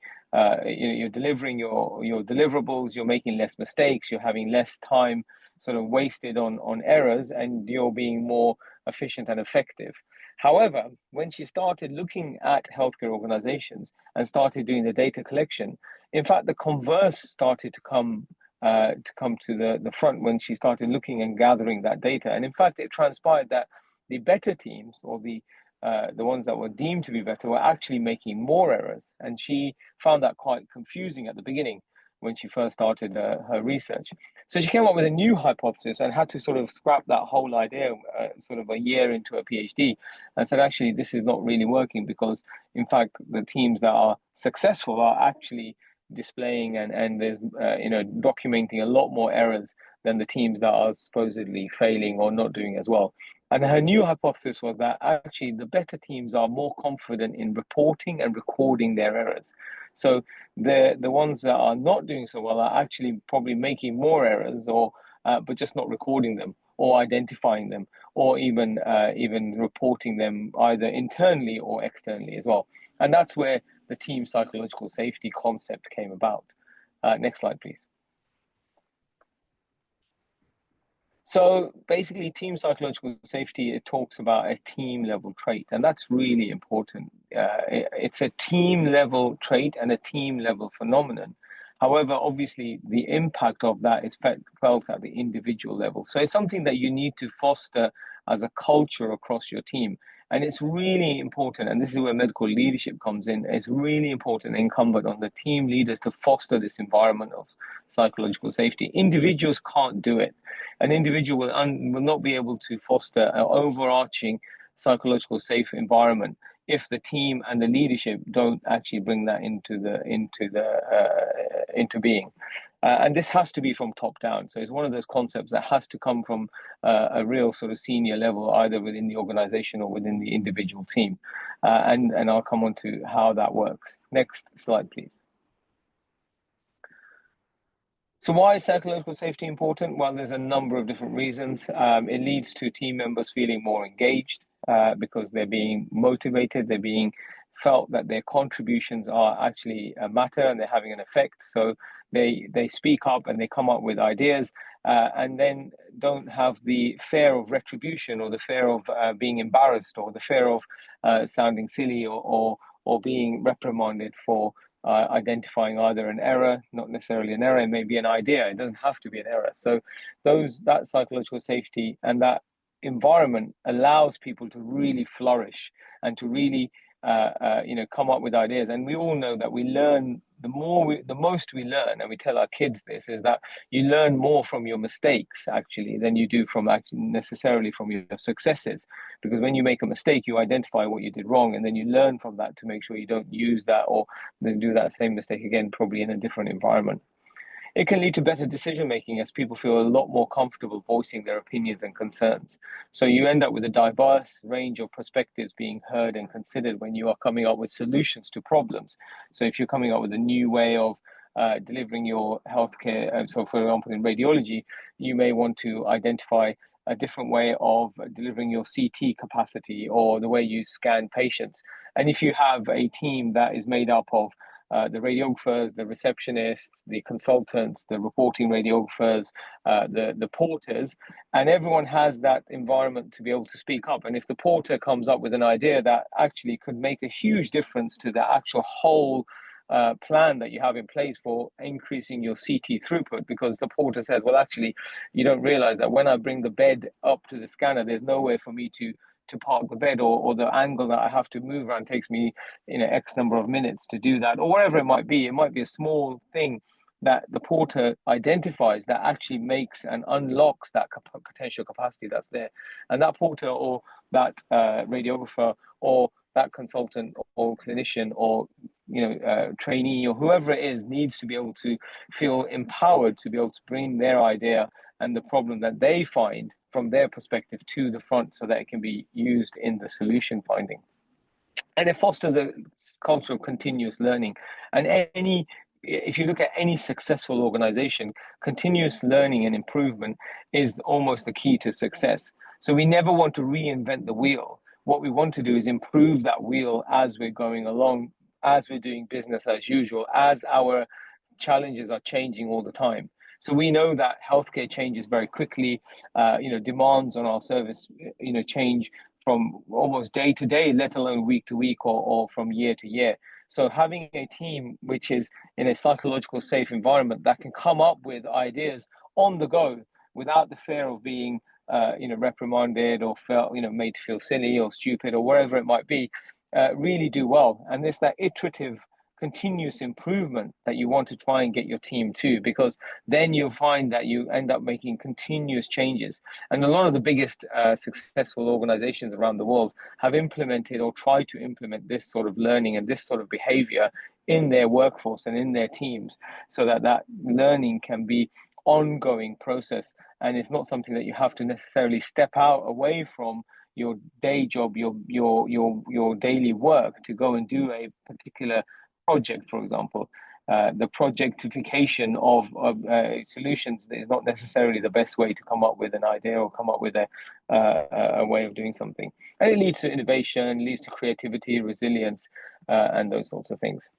you're delivering your deliverables, you're making less mistakes, you're having less time sort of wasted on errors, and you're being more efficient and effective. However, when she started looking at healthcare organizations and started doing the data collection, in fact the converse started to come to the front when she started looking and gathering that data. And in fact, it transpired that the better teams, or the ones that were deemed to be better, were actually making more errors. And she found that quite confusing at the beginning when she first started her research. So she came up with a new hypothesis and had to sort of scrap that whole idea sort of a year into her PhD, and said, actually, this is not really working, because in fact, the teams that are successful are actually displaying and there's documenting a lot more errors than the teams that are supposedly failing or not doing as well. And her new hypothesis was that actually the better teams are more confident in reporting and recording their errors. So the ones that are not doing so well are actually probably making more errors, or but just not recording them or identifying them, or even reporting them either internally or externally as well. And that's where the team psychological safety concept came about. Next slide, please. So basically, team psychological safety, it talks about a team level trait, and that's really important. It's a team level trait and a team level phenomenon. However, obviously, the impact of that is felt at the individual level. So it's something that you need to foster as a culture across your team. And it's really important, and this is where medical leadership comes in. It's really important and incumbent on the team leaders to foster this environment of psychological safety. Individuals can't do it. An individual will not be able to foster an overarching psychological safe environment if the team and the leadership don't actually bring that into being. And this has to be from top down. So it's one of those concepts that has to come from a real sort of senior level, either within the organization or within the individual team. And I'll come on to how that works. Next slide, please. So why is psychological safety important? Well, there's a number of different reasons. It leads to team members feeling more engaged because they're being motivated, they're being felt that their contributions are actually a matter and they're having an effect. So they speak up and they come up with ideas and then don't have the fear of retribution or the fear of being embarrassed or the fear of sounding silly or being reprimanded for identifying either an error, not necessarily an error, it may be an idea, it doesn't have to be an error. So that psychological safety and that environment allows people to really flourish and to really come up with ideas. And we all know that we learn the most we learn, and we tell our kids this, is that you learn more from your mistakes actually than you do from actually necessarily from your successes. Because when you make a mistake, you identify what you did wrong, and then you learn from that to make sure you don't use that or do that same mistake again, probably in a different environment. It can lead to better decision making as people feel a lot more comfortable voicing their opinions and concerns. So you end up with a diverse range of perspectives being heard and considered when you are coming up with solutions to problems. So if you're coming up with a new way of delivering your healthcare, so for example, in radiology, you may want to identify a different way of delivering your CT capacity or the way you scan patients. And if you have a team that is made up of the radiographers, the receptionists, the consultants, the reporting radiographers, the porters, and everyone has that environment to be able to speak up. And if the porter comes up with an idea that actually could make a huge difference to the actual whole plan that you have in place for increasing your CT throughput, because the porter says, well, actually, you don't realize that when I bring the bed up to the scanner, there's no way for me to park the bed, or the angle that I have to move around takes me X number of minutes to do that, or whatever it might be. It might be a small thing that the porter identifies that actually makes and unlocks that potential capacity that's there. And that porter or that radiographer or that consultant or clinician or trainee or whoever it is needs to be able to feel empowered to be able to bring their idea and the problem that they find from their perspective to the front so that it can be used in the solution finding. And it fosters a culture of continuous learning. And if you look at any successful organization, continuous learning and improvement is almost the key to success. So we never want to reinvent the wheel. What we want to do is improve that wheel as we're going along, as we're doing business as usual, as our challenges are changing all the time. So we know that healthcare changes very quickly. Demands on our service, change from almost day to day, let alone week to week or from year to year. So having a team which is in a psychological safe environment that can come up with ideas on the go without the fear of being, reprimanded or made to feel silly or stupid or wherever it might be, really do well. And there's that iterative continuous improvement that you want to try and get your team to, because then you'll find that you end up making continuous changes. And a lot of the biggest successful organizations around the world have implemented or tried to implement this sort of learning and this sort of behavior in their workforce and in their teams, so that learning can be ongoing process, and it's not something that you have to necessarily step out away from your day job, your daily work to go and do a particular project, for example. The projectification of solutions is not necessarily the best way to come up with an idea or come up with a way of doing something. And it leads to innovation, leads to creativity, resilience, and those sorts of things.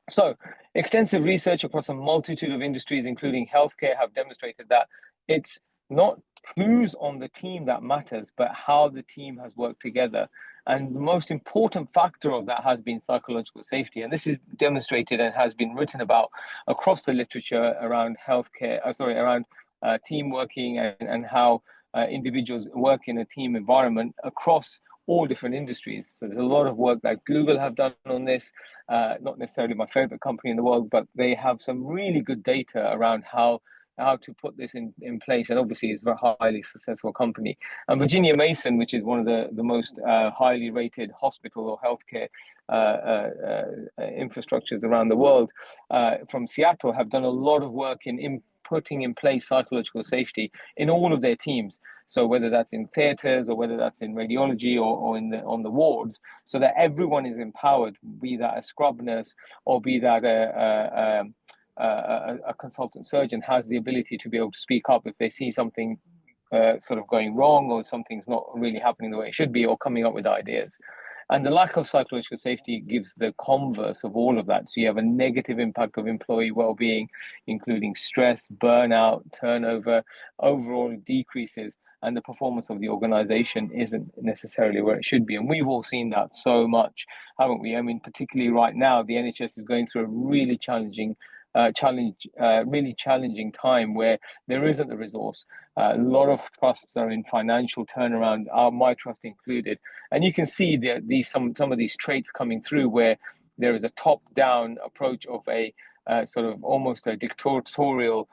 So extensive research across a multitude of industries, including healthcare, have demonstrated that it's not who's on the team that matters, but how the team has worked together. And the most important factor of that has been psychological safety. And this is demonstrated and has been written about across the literature around healthcare, around team working and how individuals work in a team environment across all different industries. So there's a lot of work that Google have done on this, not necessarily my favorite company in the world, but they have some really good data around how to put this in place. And obviously it's a very highly successful company. And Virginia Mason, which is one of the most highly rated hospital or healthcare infrastructures around the world, from Seattle, have done a lot of work in putting in place psychological safety in all of their teams. So whether that's in theaters or whether that's in radiology or on the wards, so that everyone is empowered, be that a scrub nurse or be that a consultant surgeon has the ability to be able to speak up if they see something sort of going wrong, or something's not really happening the way it should be, or coming up with ideas. And the lack of psychological safety gives the converse of all of that. So you have a negative impact of employee well-being, including stress, burnout, turnover, overall decreases, and the performance of the organization isn't necessarily where it should be. And we've all seen that so much, haven't we? I mean, particularly right now, the NHS is going through a really challenging time where there isn't the resource. A lot of trusts are in financial turnaround, my trust included, and you can see that some of these traits coming through, where there is a top-down approach of a sort of almost a dictatorial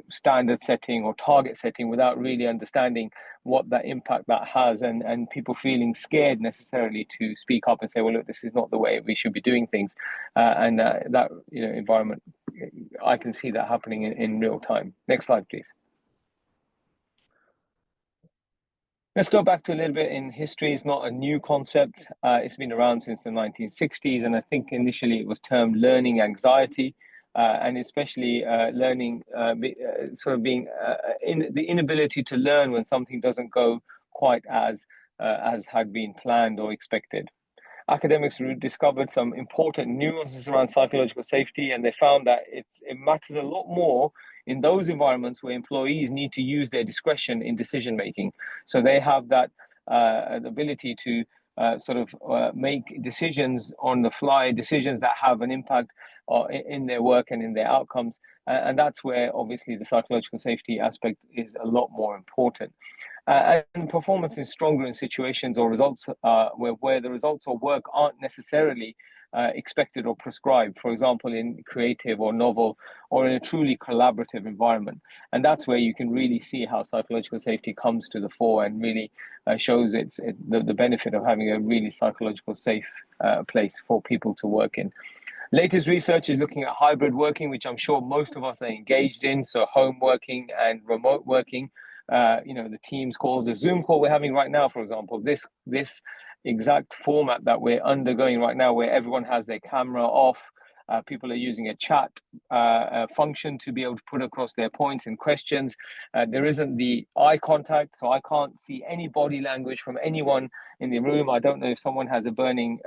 standard setting or target setting, without really understanding what that impact that has, and people feeling scared necessarily to speak up and say, well, look, this is not the way we should be doing things, and that environment, I can see that happening in real time. Next slide, please. Let's go back to a little bit in history. It's not a new concept. It's been around since the 1960s, and I think initially it was termed learning anxiety. And especially learning, sort of being in the inability to learn when something doesn't go quite as had been planned or expected. Academics discovered some important nuances around psychological safety, and they found that it matters a lot more in those environments where employees need to use their discretion in decision making. So they have that ability to make decisions on the fly, decisions that have an impact in their work and in their outcomes. And that's where obviously the psychological safety aspect is a lot more important. And performance is stronger in situations or results where the results or work aren't necessarily expected or prescribed, for example, in creative or novel or in a truly collaborative environment. And that's where you can really see how psychological safety comes to the fore and really shows the benefit of having a really psychological safe place for people to work in. Latest research is looking at hybrid working, which I'm sure most of us are engaged in. So home working and remote working, the Teams calls, the Zoom call we're having right now, for example, this exact format that we're undergoing right now, where everyone has their camera off, people are using a chat function to be able to put across their points and questions. There isn't the eye contact, so I can't see any body language from anyone in the room. I don't know if someone has a burning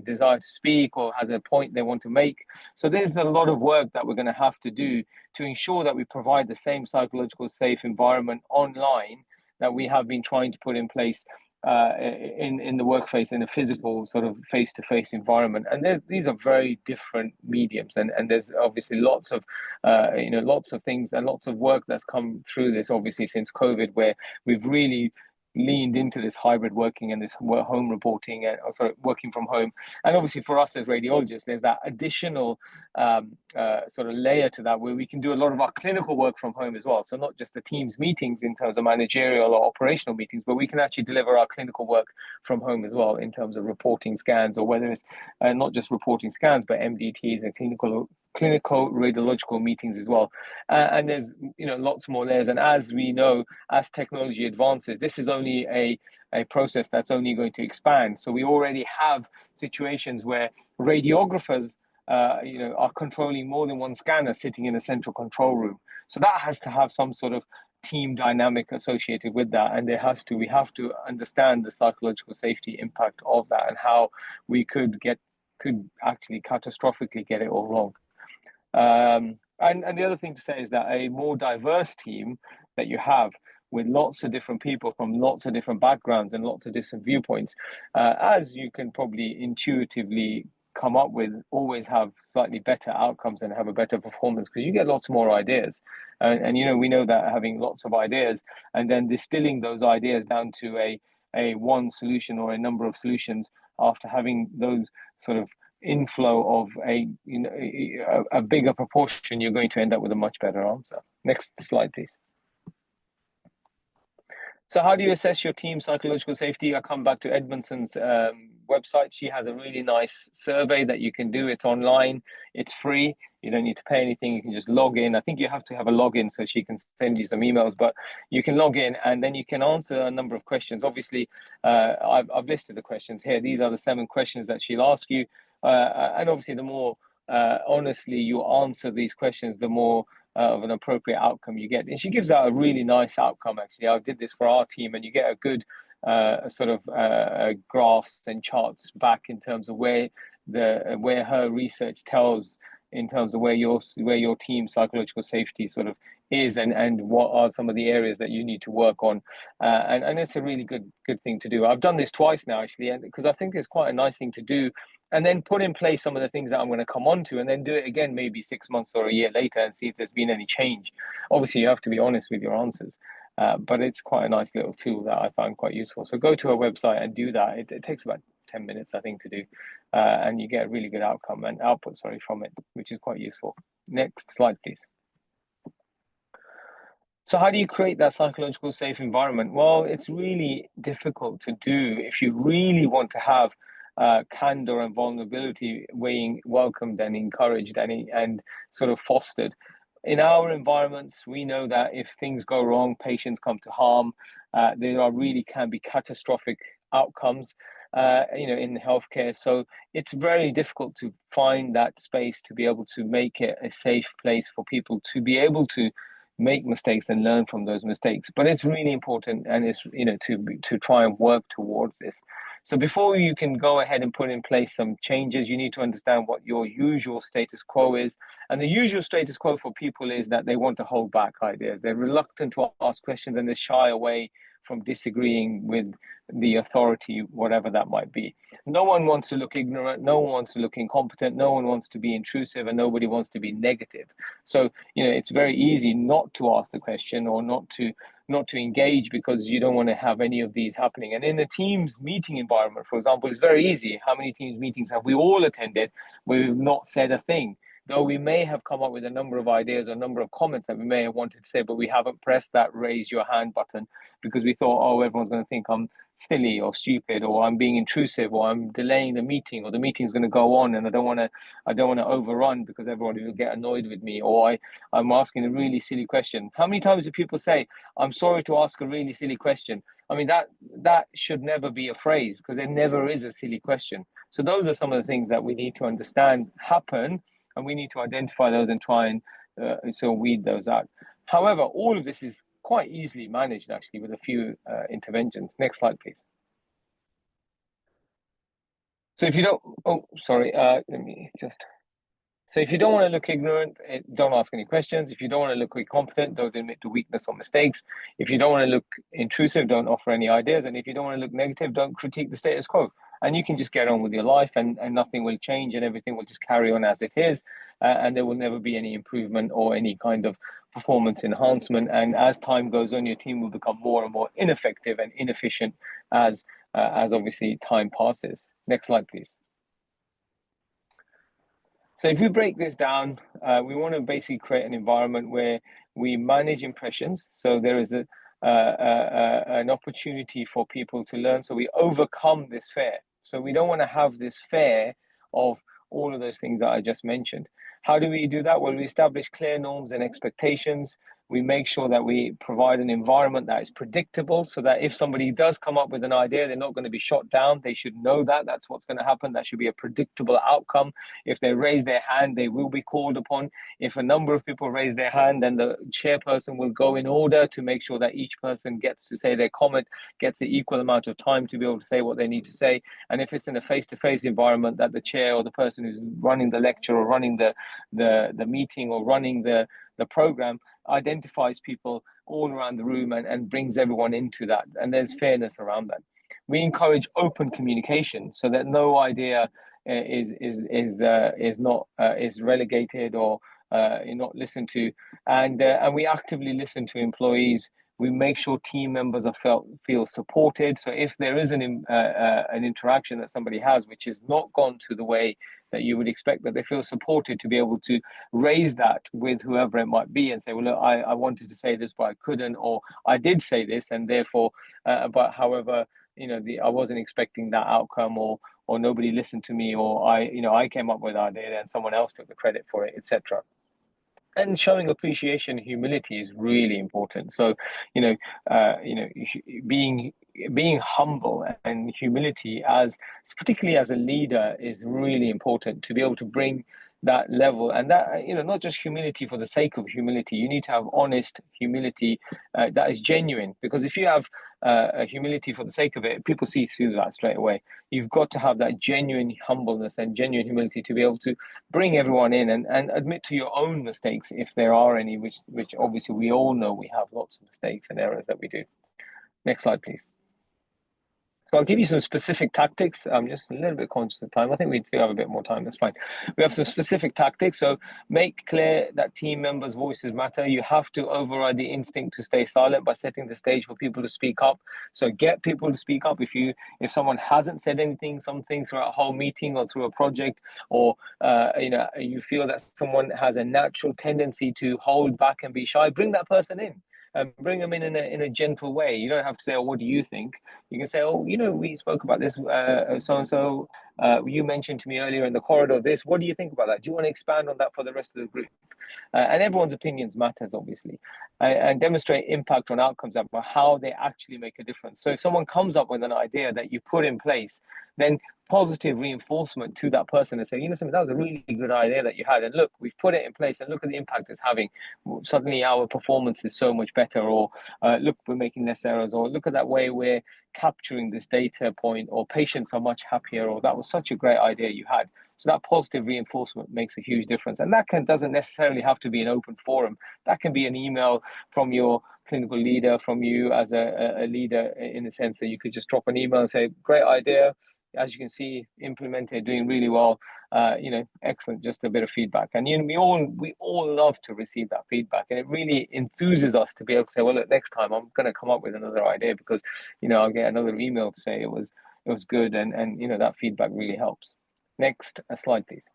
desire to speak or has a point they want to make. So there's a lot of work that we're going to have to do to ensure that we provide the same psychological safe environment online that we have been trying to put in place in the workplace, in a physical sort of face-to-face environment. And these are very different mediums, and there's obviously lots of things and lots of work that's come through this, obviously, since COVID, where we've really leaned into this hybrid working and this home reporting and working from home. And obviously for us as radiologists, there's that additional sort of layer to that, where we can do a lot of our clinical work from home as well. So not just the Teams meetings in terms of managerial or operational meetings, but we can actually deliver our clinical work from home as well, in terms of reporting scans, or whether it's not just reporting scans, but MDTs and clinical radiological meetings as well. And there's lots more layers. And as we know, as technology advances, this is only a process that's only going to expand. So we already have situations where radiographers are controlling more than one scanner sitting in a central control room. So that has to have some sort of team dynamic associated with that, and we have to understand the psychological safety impact of that, and how we could actually catastrophically get it all wrong. And the other thing to say is that a more diverse team that you have, with lots of different people from lots of different backgrounds and lots of different viewpoints, as you can probably intuitively come up with, always have slightly better outcomes and have a better performance, because you get lots more ideas. And we know that having lots of ideas and then distilling those ideas down to a one solution or a number of solutions, after having those sort of inflow of a bigger proportion, you're going to end up with a much better answer. Next slide, please. So how do you assess your team's psychological safety? I come back to Edmondson's website. She has a really nice survey that you can do. It's online, it's free. You don't need to pay anything. You can just log in. I think you have to have a login so she can send you some emails, but you can log in and then you can answer a number of questions. Obviously, I've listed the questions here. These are the 7 questions that she'll ask you. And obviously, the more honestly you answer these questions, the more of an appropriate outcome you get. And she gives out a really nice outcome, actually. I did this for our team, and you get a good sort of graphs and charts back in terms of where her research tells in terms of where your team psychological safety sort of is, and what are some of the areas that you need to work on, and it's a really good thing to do. I've done this twice now, actually, and because I think it's quite a nice thing to do, and then put in place some of the things that I'm going to come on to, and then do it again maybe 6 months or a year later and see if there's been any change. Obviously, you have to be honest with your answers, but it's quite a nice little tool that I find quite useful. So go to her website and do that. It takes about 10 minutes, I think, to do, and you get a really good outcome and output, from it, which is quite useful. Next slide, please. So how do you create that psychological safe environment? Well, it's really difficult to do if you really want to have candor and vulnerability being welcomed and encouraged and sort of fostered. In our environments, we know that if things go wrong, patients come to harm, there really can be catastrophic outcomes, in healthcare. So it's very difficult to find that space to be able to make it a safe place for people to be able to make mistakes and learn from those mistakes. But it's really important, and it's to try and work towards this. So before you can go ahead and put in place some changes, you need to understand what your usual status quo is. And the usual status quo for people is that they want to hold back ideas. They're reluctant to ask questions, and they shy away from disagreeing with the authority, whatever that might be. No one wants to look ignorant, no one wants to look incompetent, no one wants to be intrusive, and nobody wants to be negative. So, it's very easy not to ask the question or not to engage, because you don't want to have any of these happening. And in a Teams meeting environment, for example, it's very easy. How many Teams meetings have we all attended where we've not said a thing? Though we may have come up with a number of ideas or a number of comments that we may have wanted to say, but we haven't pressed that raise your hand button because we thought, oh, everyone's going to think I'm silly or stupid, or I'm being intrusive, or I'm delaying the meeting, or the meeting's going to go on and I don't want to overrun because everybody will get annoyed with me, or I'm asking a really silly question. How many times do people say, I'm sorry to ask a really silly question? I mean, that should never be a phrase, because there never is a silly question. So those are some of the things that we need to understand happen, and we need to identify those and try and weed those out. However, all of this is quite easily managed, actually, with a few interventions. Next slide, please. So if you don't, So if you don't want to look ignorant, don't ask any questions. If you don't want to look incompetent, don't admit to weakness or mistakes. If you don't want to look intrusive, don't offer any ideas. And if you don't want to look negative, don't critique the status quo. And you can just get on with your life, and nothing will change, and everything will just carry on as it is. And there will never be any improvement or any kind of performance enhancement. And as time goes on, your team will become more and more ineffective and inefficient as obviously time passes. Next slide, please. So if we break this down, we want to basically create an environment where we manage impressions. So there is an opportunity for people to learn. So we overcome this fear. So we don't want to have this fear of all of those things that I just mentioned. How do we do that? Well, we establish clear norms and expectations. We make sure that we provide an environment that is predictable, so that if somebody does come up with an idea, they're not going to be shot down. They should know that that's what's going to happen. That should be a predictable outcome. If they raise their hand, they will be called upon. If a number of people raise their hand, then the chairperson will go in order to make sure that each person gets to say their comment, gets the equal amount of time to be able to say what they need to say. And if it's in a face-to-face environment, that the chair or the person who's running the lecture or running the meeting or running the program identifies people all around the room and brings everyone into that, and there's fairness around that. We encourage open communication so that no idea is relegated or not listened to, and we actively listen to employees. We make sure team members feel supported. So if there is an interaction that somebody has which is not gone to the way that you would expect, that they feel supported to be able to raise that with whoever it might be and say, well, look, I wanted to say this, but I couldn't, or I did say this, and therefore, but however, I wasn't expecting that outcome, or nobody listened to me, or I came up with the idea and someone else took the credit for it, etc. And showing appreciation and humility is really important. So, being humble and humility, particularly as a leader, is really important to be able to bring that level, and that, you know, not just humility for the sake of humility. You need to have honest humility that is genuine, because if you have a humility for the sake of it, people see through that straight away. You've got to have that genuine humbleness and genuine humility to be able to bring everyone in and admit to your own mistakes if there are any, which obviously we all know we have lots of mistakes and errors that we do. Next slide, please. So I'll give you some specific tactics. I'm just a little bit conscious of time. I think we do have a bit more time. That's fine. We have some specific tactics. So make clear that team members' voices matter. You have to override the instinct to stay silent by setting the stage for people to speak up. So get people to speak up. If someone hasn't said anything, something throughout a whole meeting or through a project, or you feel that someone has a natural tendency to hold back and be shy, bring that person in. Bring them in a gentle way. You don't have to say, "Oh, what do you think?" You can say, "Oh, you know, we spoke about this, so and so. You mentioned to me earlier in the corridor this. What do you think about that? Do you want to expand on that for the rest of the group?" And everyone's opinions matters, obviously, and demonstrate impact on outcomes about how they actually make a difference. So if someone comes up with an idea that you put in place, then positive reinforcement to that person and say, "You know, something, that was a really good idea that you had, and look, we've put it in place, and look at the impact it's having. Suddenly our performance is so much better," or "Look, we're making less errors," or "Look at that way we're capturing this data point," or "Patients are much happier," or "That was such a great idea you had." So that positive reinforcement makes a huge difference, and that doesn't necessarily have to be an open forum. That can be an email from your clinical leader, from you as a leader, in the sense that you could just drop an email and say, "Great idea. As you can see, implemented, doing really well. Excellent. Just a bit of feedback." And we all love to receive that feedback, and it really enthuses us to be able to say, "Well, look, next time I'm going to come up with another idea because I'll get another email to say it was good," and that feedback really helps. Next slide, please.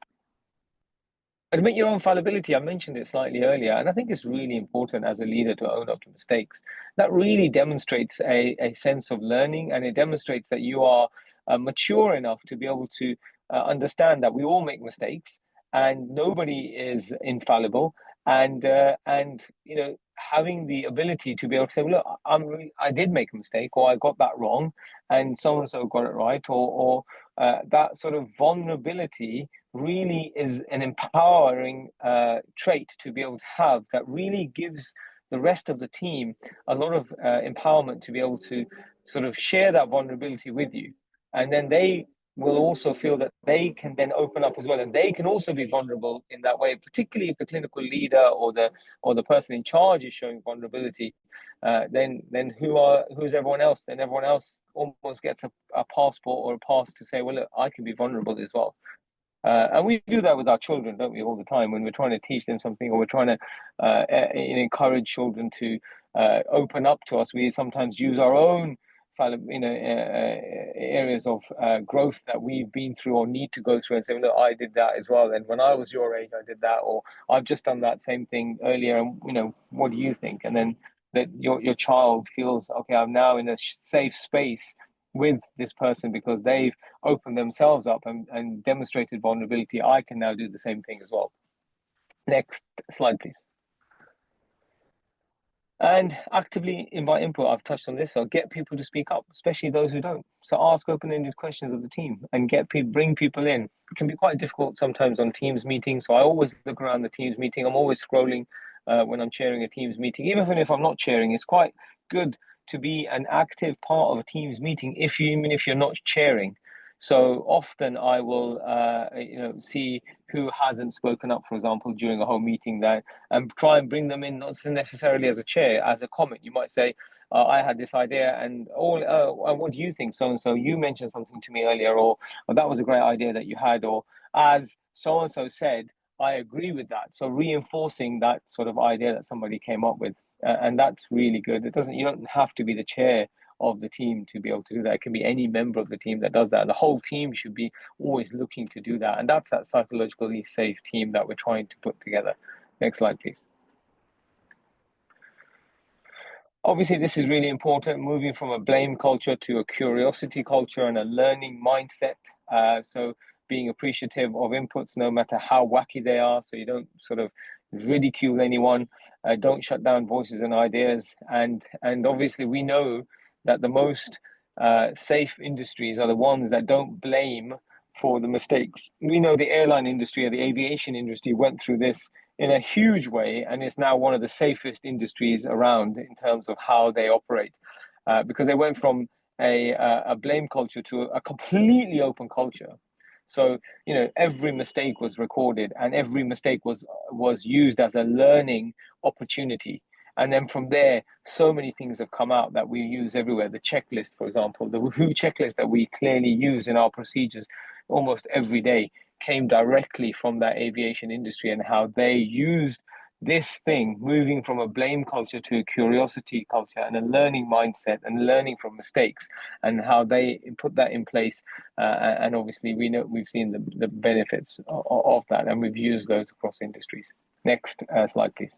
Admit your own fallibility. I mentioned it slightly earlier, and I think it's really important as a leader to own up to mistakes. That really demonstrates a sense of learning, and it demonstrates that you are mature enough to be able to understand that we all make mistakes and nobody is infallible, and having the ability to be able to say, "Well, look, I did make a mistake, or I got that wrong, and so got it right," or that sort of vulnerability really is an empowering trait to be able to have, that really gives the rest of the team a lot of empowerment to be able to sort of share that vulnerability with you. And then they will also feel that they can then open up as well, and they can also be vulnerable in that way, particularly if the clinical leader or the person in charge is showing vulnerability. Then who's everyone else? Then everyone else almost gets a passport or a pass to say, "Well, look, I can be vulnerable as well." And we do that with our children, don't we, all the time when we're trying to teach them something, or we're trying to encourage children to open up to us. We sometimes use our own areas of growth that we've been through or need to go through and say, "Look, I did that as well, and when I was your age I did that," or "I've just done that same thing earlier, and what do you think?" And then that your child feels, "Okay, I'm now in a safe space with this person because they've opened themselves up and demonstrated vulnerability. I can now do the same thing as well." Next slide, please. And actively invite input. I've touched on this. So get people to speak up, especially those who don't. So ask open-ended questions of the team and bring people in. It can be quite difficult sometimes on Teams meetings. So I always look around the Teams meeting. I'm always scrolling when I'm chairing a Teams meeting. Even if I'm not chairing, it's quite good to be an active part of a Teams meeting, even if you're not chairing. So often I will, see who hasn't spoken up, for example, during a whole meeting, and try and bring them in, not necessarily as a chair, as a comment. You might say, "I had this idea, and what do you think? So and so, you mentioned something to me earlier, or that was a great idea that you had, or as so and so said, I agree with that." So reinforcing that sort of idea that somebody came up with, and that's really good. You don't have to be the chair of the team to be able to do that. It can be any member of the team that does that, and the whole team should be always looking to do that. And that's that psychologically safe team that we're trying to put together. Next slide, please. Obviously, this is really important, moving from a blame culture to a curiosity culture and a learning mindset. So being appreciative of inputs, no matter how wacky they are, so you don't sort of ridicule anyone, don't shut down voices and ideas. And obviously, we know that the most safe industries are the ones that don't blame for the mistakes. We know the airline industry or the aviation industry went through this in a huge way, and is now one of the safest industries around in terms of how they operate, because they went from a blame culture to a completely open culture. So, you know, every mistake was recorded, and every mistake was used as a learning opportunity. And then from there, so many things have come out that we use everywhere. The checklist, for example, the WHO checklist that we clearly use in our procedures almost every day, came directly from that aviation industry, and how they used this thing, moving from a blame culture to a curiosity culture and a learning mindset and learning from mistakes, and how they put that in place. And obviously we've seen the benefits of that, and we've used those across industries. Next slide, please.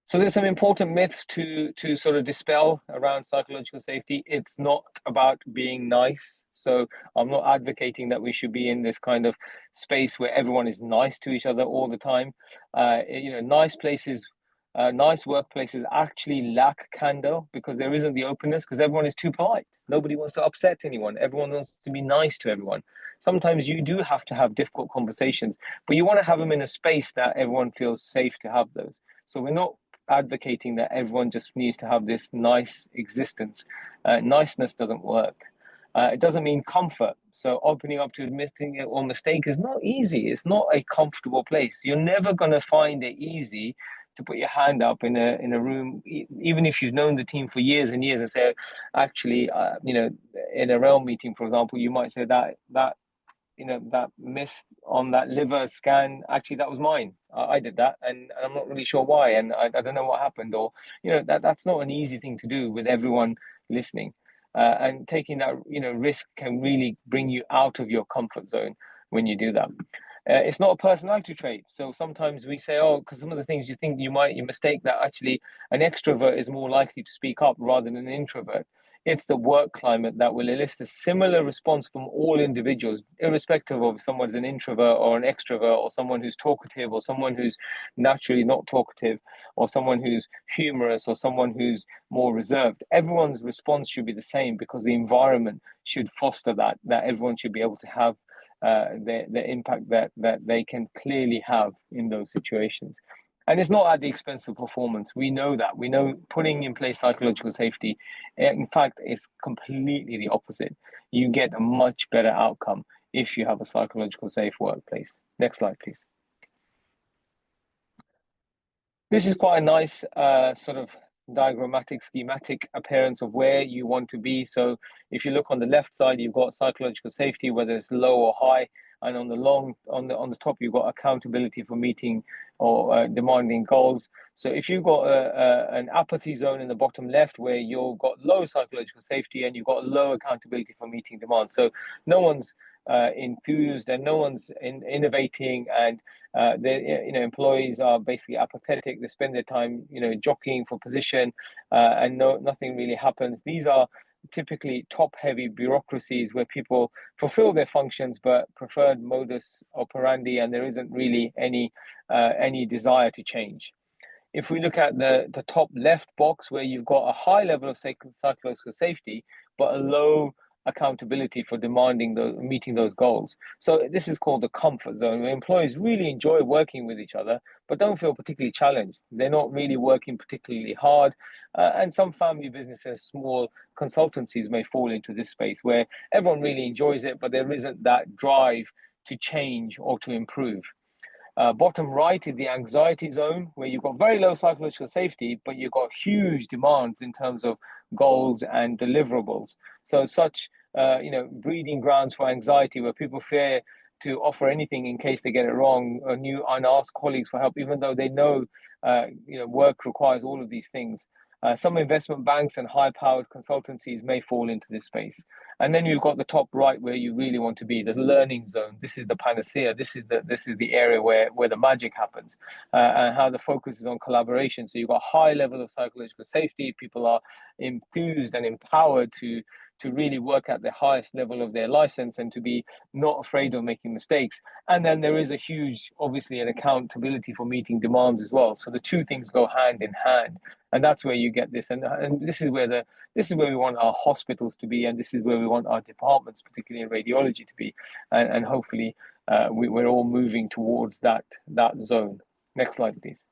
So there's some important myths to sort of dispel around psychological safety. It's not about being nice. So I'm not advocating that we should be in this kind of space where everyone is nice to each other all the time. You know, nice places, nice workplaces actually lack candor, because there isn't the openness, because everyone is too polite. Nobody wants to upset anyone. Everyone wants to be nice to everyone. Sometimes you do have to have difficult conversations, but you want to have them in a space that everyone feels safe to have those. So we're not advocating that everyone just needs to have this nice existence. Niceness doesn't work. It doesn't mean comfort. So opening up to admitting or mistake is not easy. It's not a comfortable place. You're never going to find it easy to put your hand up in a room, even if you've known the team for years and years, and say, actually, you know, in a realm meeting, for example, you might say that you know, that miss on that liver scan, actually that was mine. I did that, and I'm not really sure why, and I don't know what happened. Or, you know, that's not an easy thing to do with everyone listening, and taking that, you know, risk can really bring you out of your comfort zone when you do that. It's not a personality trait. So sometimes we say, oh, because some of the things you think you mistake that actually an extrovert is more likely to speak up rather than an introvert. It's the work climate that will elicit a similar response from all individuals, irrespective of if someone's an introvert or an extrovert, or someone who's talkative or someone who's naturally not talkative, or someone who's humorous or someone who's more reserved. Everyone's response should be the same, because the environment should foster that everyone should be able to have the impact that they can clearly have in those situations. And it's not at the expense of performance. We know that. We know putting in place psychological safety, in fact, is completely the opposite. You get a much better outcome if you have a psychological safe workplace. Next slide, please. This is quite a nice sort of diagrammatic, schematic appearance of where you want to be. So if you look on the left side, you've got psychological safety, whether it's low or high, and on the top, you've got accountability for meeting or demanding goals. So if you've got an apathy zone in the bottom left, where you've got low psychological safety and you've got low accountability for meeting demands, so no one's enthused and no one's innovating, and employees are basically apathetic. They spend their time jockeying for position, and nothing really happens. These are typically top-heavy bureaucracies where people fulfill their functions but preferred modus operandi, and there isn't really any desire to change. If we look at the top left box, where you've got a high level of psychological safety but a low accountability for meeting those goals. So this is called the comfort zone, where employees really enjoy working with each other but don't feel particularly challenged. They're not really working particularly hard, and some family businesses, small consultancies may fall into this space where everyone really enjoys it, but there isn't that drive to change or to improve. Bottom right is the anxiety zone, where you've got very low psychological safety, but you've got huge demands in terms of goals and deliverables. So such, breeding grounds for anxiety, where people fear to offer anything in case they get it wrong, and ask colleagues for help, even though they know, work requires all of these things. Some investment banks and high-powered consultancies may fall into this space. And then you've got the top right, where you really want to be, the learning zone. This is the panacea. This is the area where the magic happens, and how the focus is on collaboration. So you've got high level of psychological safety. People are enthused and empowered to really work at the highest level of their license and to be not afraid of making mistakes. And then there is a huge, obviously, an accountability for meeting demands as well. So the two things go hand in hand. And that's where you get this, and this is where we want our hospitals to be, and this is where we want our departments, particularly in radiology, to be, and hopefully we're all moving towards that zone. Next slide, please.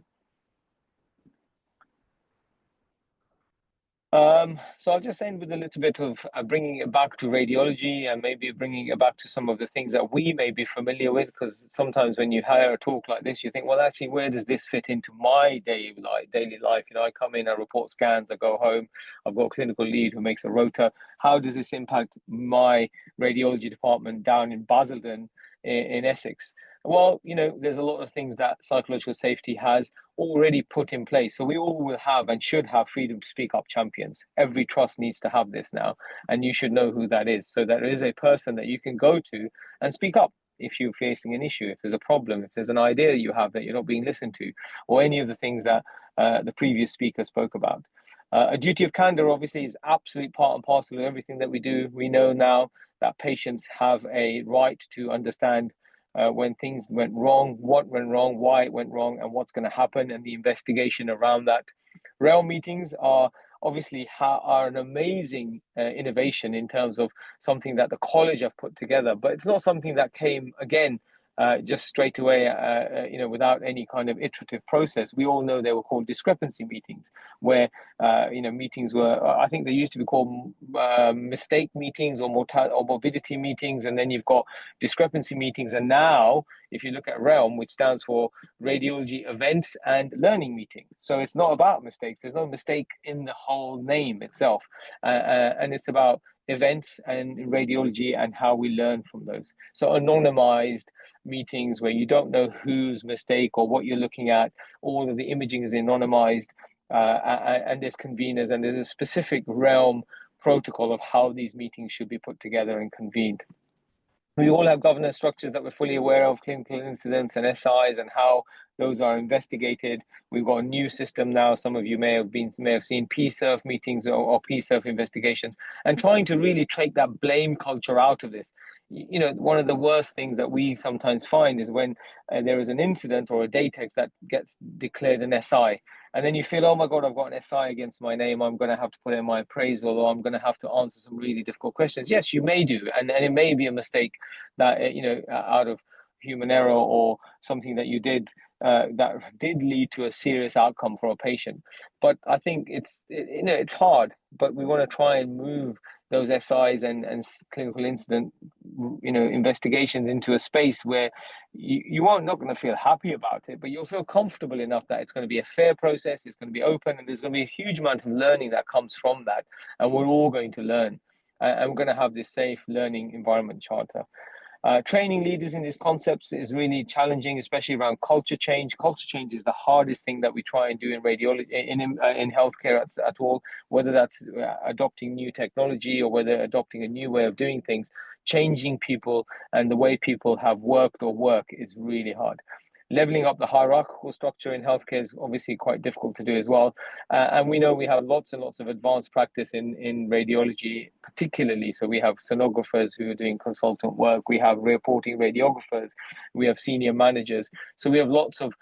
So I'll just end with a little bit of bringing it back to radiology, and maybe bringing it back to some of the things that we may be familiar with, because sometimes when you hear a talk like this, you think, well, actually, where does this fit into my daily life? You know, I come in, I report scans, I go home, I've got a clinical lead who makes a rota. How does this impact my radiology department down in Basildon in Essex? Well, you know, there's a lot of things that psychological safety has already put in place. So we all will have and should have freedom to speak up champions. Every trust needs to have this now, and you should know who that is. So there is a person that you can go to and speak up if you're facing an issue, if there's a problem, if there's an idea you have that you're not being listened to, or any of the things that the previous speaker spoke about. A duty of candor obviously is absolute part and parcel of everything that we do. We know now that patients have a right to understand when things went wrong, what went wrong, why it went wrong, and what's going to happen, and the investigation around that. Realm meetings are obviously are an amazing innovation in terms of something that the college have put together, but it's not something that came again just straight away, you know, without any kind of iterative process. We all know they were called discrepancy meetings, where you know, meetings were, I think they used to be called mistake meetings or morbidity meetings, and then you've got discrepancy meetings. And now, if you look at Realm, which stands for Radiology Events and Learning Meeting, so it's not about mistakes. There's no mistake in the whole name itself, and it's about events and radiology and how we learn from those. So anonymized meetings where you don't know whose mistake or what you're looking at. All of the imaging is anonymized, and there's conveners, and there's a specific Realm protocol of how these meetings should be put together and convened. We all have governance structures that we're fully aware of, clinical incidents and SIs, and how those are investigated. We've got a new system now. Some of you may have seen PSERF meetings or PSERF investigations, and trying to really take that blame culture out of this. You know, one of the worst things that we sometimes find is when there is an incident or a DATEX that gets declared an SI, and then you feel, oh my God, I've got an SI against my name, I'm going to have to put in my appraisal, or I'm going to have to answer some really difficult questions. Yes, you may do, and it may be a mistake that, you know, out of human error or something that you did that did lead to a serious outcome for a patient. But I think you know, it's hard, but we want to try and move those SIs and clinical incident, you know, investigations into a space where you are not going to feel happy about it, but you'll feel comfortable enough that it's going to be a fair process, it's going to be open, and there's going to be a huge amount of learning that comes from that, and we're all going to learn, and we're going to have this safe learning environment charter. Training leaders in these concepts is really challenging, especially around culture change. Culture change is the hardest thing that we try and do in radiology, in healthcare at all, whether that's adopting new technology or whether adopting a new way of doing things. Changing people and the way people have worked or work is really hard. Leveling up the hierarchical structure in healthcare is obviously quite difficult to do as well. And we know we have lots and lots of advanced practice in radiology, particularly. So we have sonographers who are doing consultant work. We have reporting radiographers. We have senior managers. So we have lots of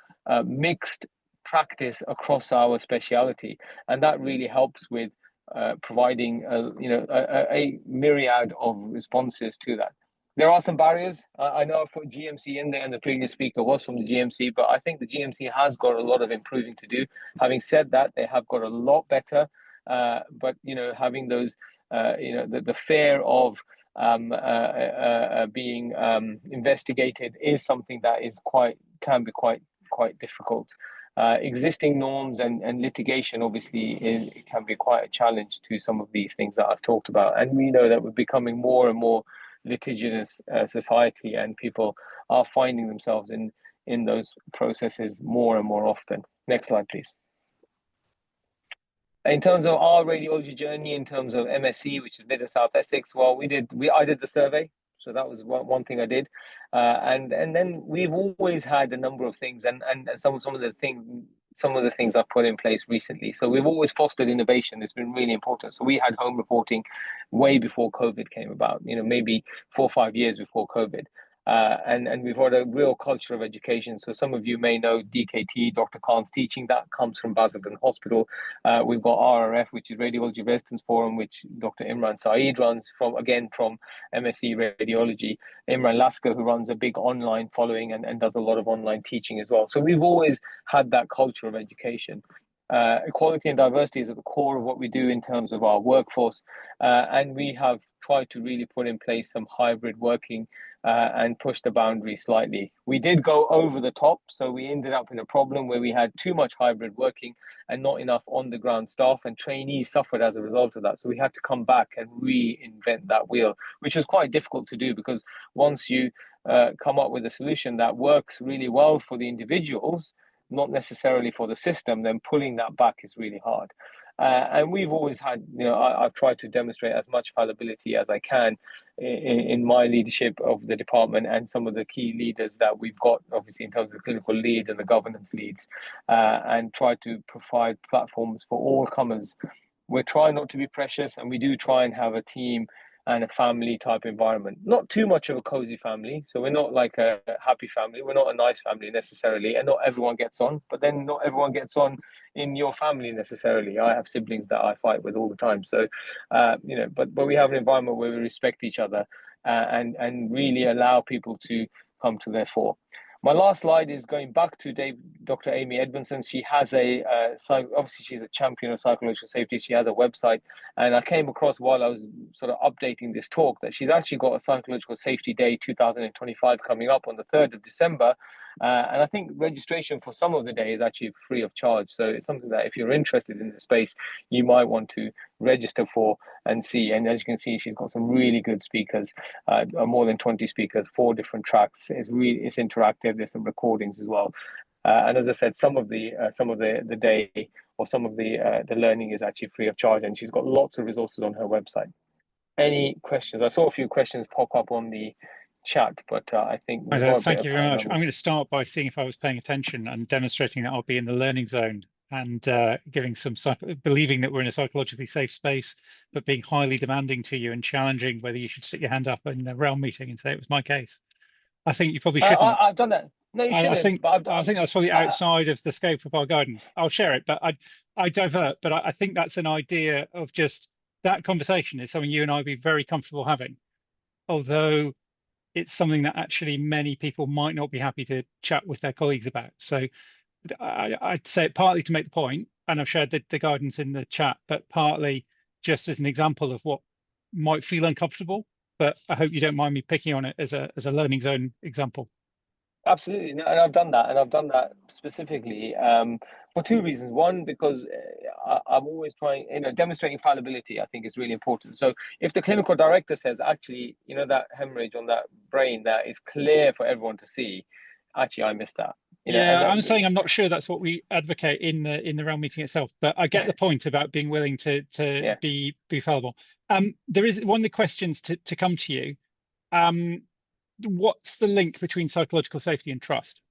mixed practice across our speciality. And that really helps with providing a myriad of responses to that. There are some barriers. I know I've put GMC in there, and the previous speaker was from the GMC, but I think the GMC has got a lot of improving to do. Having said that, they have got a lot better. But you know, having those, you know, the fear of being investigated is something that can be quite difficult. Existing norms and litigation obviously can be quite a challenge to some of these things that I've talked about, and we know that we're becoming more and more litigious society, and people are finding themselves in those processes more and more often. Next slide, please. In terms of our radiology journey, in terms of MSc, which is Mid and South Essex, well, I did the survey, so that was one thing I did, and then we've always had a number of things, and some of the things I've put in place recently. So we've always fostered innovation. It's been really important. So we had home reporting way before COVID came about, you know, maybe 4 or 5 years before COVID. And we've got a real culture of education. So some of you may know DKT, Dr. Khan's teaching, that comes from Basildon Hospital. We've got RRF, which is Radiology Residence Forum, which Dr. Imran Saeed runs from MSc Radiology. Imran Lasker, who runs a big online following and does a lot of online teaching as well. So we've always had that culture of education. Equality and diversity is at the core of what we do in terms of our workforce, and we have tried to really put in place some hybrid working and push the boundary slightly. We did go over the top, so we ended up in a problem where we had too much hybrid working and not enough on-the-ground staff, and trainees suffered as a result of that. So we had to come back and reinvent that wheel, which was quite difficult to do, because once you come up with a solution that works really well for the individuals, not necessarily for the system, then pulling that back is really hard. And we've always had, I've tried to demonstrate as much fallibility as I can in my leadership of the department and some of the key leaders that we've got, obviously in terms of the clinical lead and the governance leads, and try to provide platforms for all comers. We're trying not to be precious, and we do try and have a team and a family type environment. Not too much of a cozy family. So we're not like a happy family. We're not a nice family necessarily, and not everyone gets on, but then not everyone gets on in your family necessarily. I have siblings that I fight with all the time. So, but we have an environment where we respect each other and really allow people to come to their fore. My last slide is going back to Dr. Amy Edmondson. She has obviously she's a champion of psychological safety. She has a website, and I came across while I was sort of updating this talk that she's actually got a Psychological Safety Day 2025 coming up on the 3rd of December. And I think registration for some of the day is actually free of charge. So it's something that if you're interested in the space, you might want to register for and see. And as you can see, she's got some really good speakers, more than 20 speakers, 4 different tracks. It's interactive. There's some recordings as well. And as I said, some of the day or some of the learning is actually free of charge, and she's got lots of resources on her website. Any questions? I saw a few questions pop up on the chat, but I think thank you very much. I'm going to start by seeing if I was paying attention and demonstrating that I'll be in the learning zone and giving some believing that we're in a psychologically safe space, but being highly demanding to you and challenging whether you should stick your hand up in a realm meeting and say it was my case. I think you probably shouldn't. I've done that. No, you shouldn't. I think that's probably outside of the scope of our guidance. I'll share it, but I divert. But I think that's an idea of just that conversation is something you and I would be very comfortable having, although it's something that actually many people might not be happy to chat with their colleagues about. So I'd say it partly to make the point, and I've shared the guidance in the chat, but partly just as an example of what might feel uncomfortable. But I hope you don't mind me picking on it as a learning zone example. Absolutely, and I've done that specifically for 2 reasons. One, because I'm always trying, demonstrating fallibility, I think is really important. So if the clinical director says, actually, that hemorrhage on that brain that is clear for everyone to see, actually, I missed that. I'm saying I'm not sure that's what we advocate in the realm meeting itself, but I get the point about being willing to be fallible. There is one of the questions to come to you. What's the link between psychological safety and trust?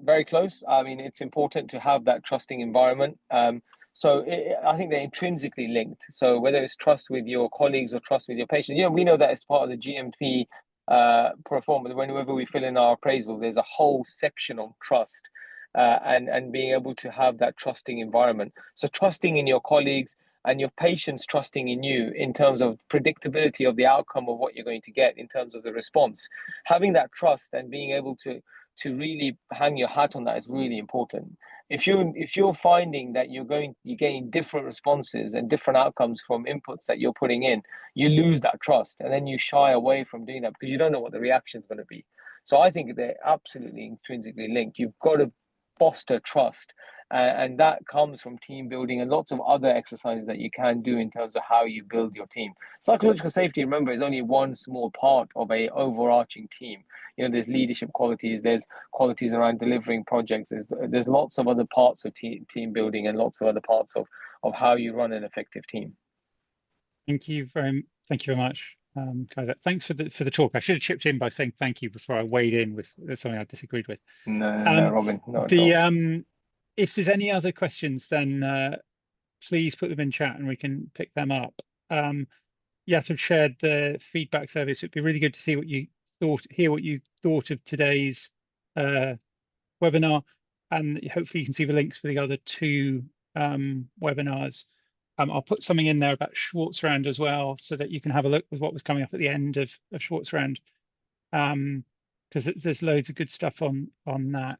Very close. I mean, it's important to have that trusting environment. So I think they're intrinsically linked. So whether it's trust with your colleagues or trust with your patients, we know that as part of the GMP performance, whenever we fill in our appraisal, there's a whole section on trust and being able to have that trusting environment. So trusting in your colleagues and your patients trusting in you in terms of predictability of the outcome of what you're going to get in terms of the response. Having that trust and being able to really hang your hat on that is really important. If you're finding that you're getting different responses and different outcomes from inputs that you're putting in, you lose that trust, and then you shy away from doing that because you don't know what the reaction is going to be. So I think they're absolutely intrinsically linked. You've got to foster trust. And that comes from team building and lots of other exercises that you can do in terms of how you build your team. Psychological safety, remember, is only one small part of an overarching team. There's leadership qualities, there's qualities around delivering projects, there's lots of other parts of team building and lots of other parts of how you run an effective team. Thank you very much, Kaiser. Thanks for the talk. I should have chipped in by saying thank you before I weighed in with something I disagreed with. No, Robin, not at all. If there's any other questions, then please put them in chat and we can pick them up. Yasser shared the feedback survey, so it'd be really good to see what you hear what you thought of today's webinar, and hopefully you can see the links for the other two webinars. I'll put something in there about Schwartz round as well, so that you can have a look with what was coming up at the end of Schwartz round, because there's loads of good stuff on that.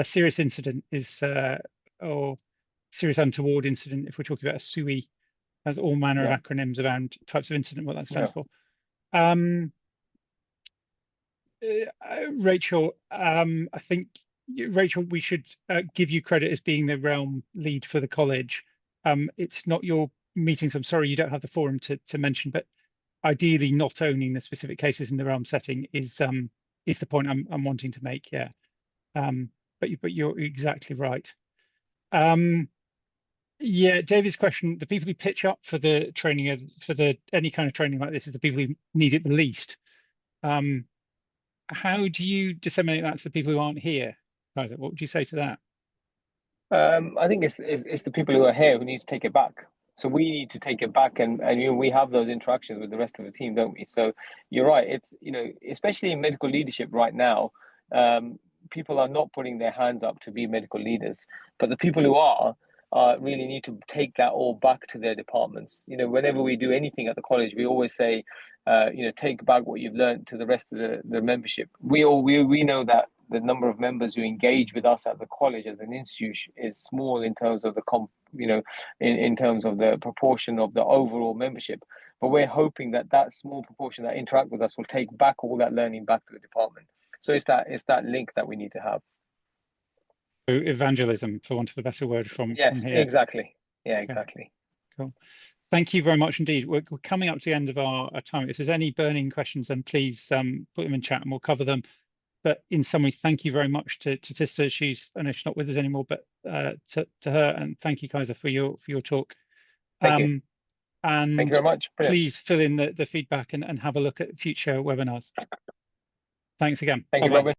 Serious incident is or serious untoward incident, if we're talking about a SUI, has all manner of acronyms around types of incident, what that stands for. Rachel, I think, Rachel, we should give you credit as being the realm lead for the college. It's not your meeting, so I'm sorry you don't have the forum to mention, but ideally not owning the specific cases in the realm setting is the point I'm wanting to make, yeah. But you're exactly right. Yeah, David's question, the people who pitch up for the training, any kind of training like this, is the people who need it the least. How do you disseminate that to the people who aren't here? Isaac, what would you say to that? I think it's the people who are here who need to take it back. So we need to take it back, and we have those interactions with the rest of the team, don't we? So you're right. It's especially in medical leadership right now, people are not putting their hands up to be medical leaders, but the people who are really need to take that all back to their departments. Whenever we do anything at the college, we always say, take back what you've learned to the rest of the membership. We know that the number of members who engage with us at the college as an institution is small in terms of in terms of the proportion of the overall membership. But we're hoping that small proportion that interact with us will take back all that learning back to the department. So it's that link that we need to have. Evangelism, for want of a better word, from here. Exactly. Yeah, exactly. Cool. Thank you very much indeed. We're coming up to the end of our time. If there's any burning questions, then please put them in chat and we'll cover them. But in summary, thank you very much to Tista. I know she's not with us anymore, but to her, and thank you, Kaiser, for your talk. Thank you. And thank you very much. Brilliant. Please fill in the feedback and have a look at future webinars. Thanks again. Thank you, Robin.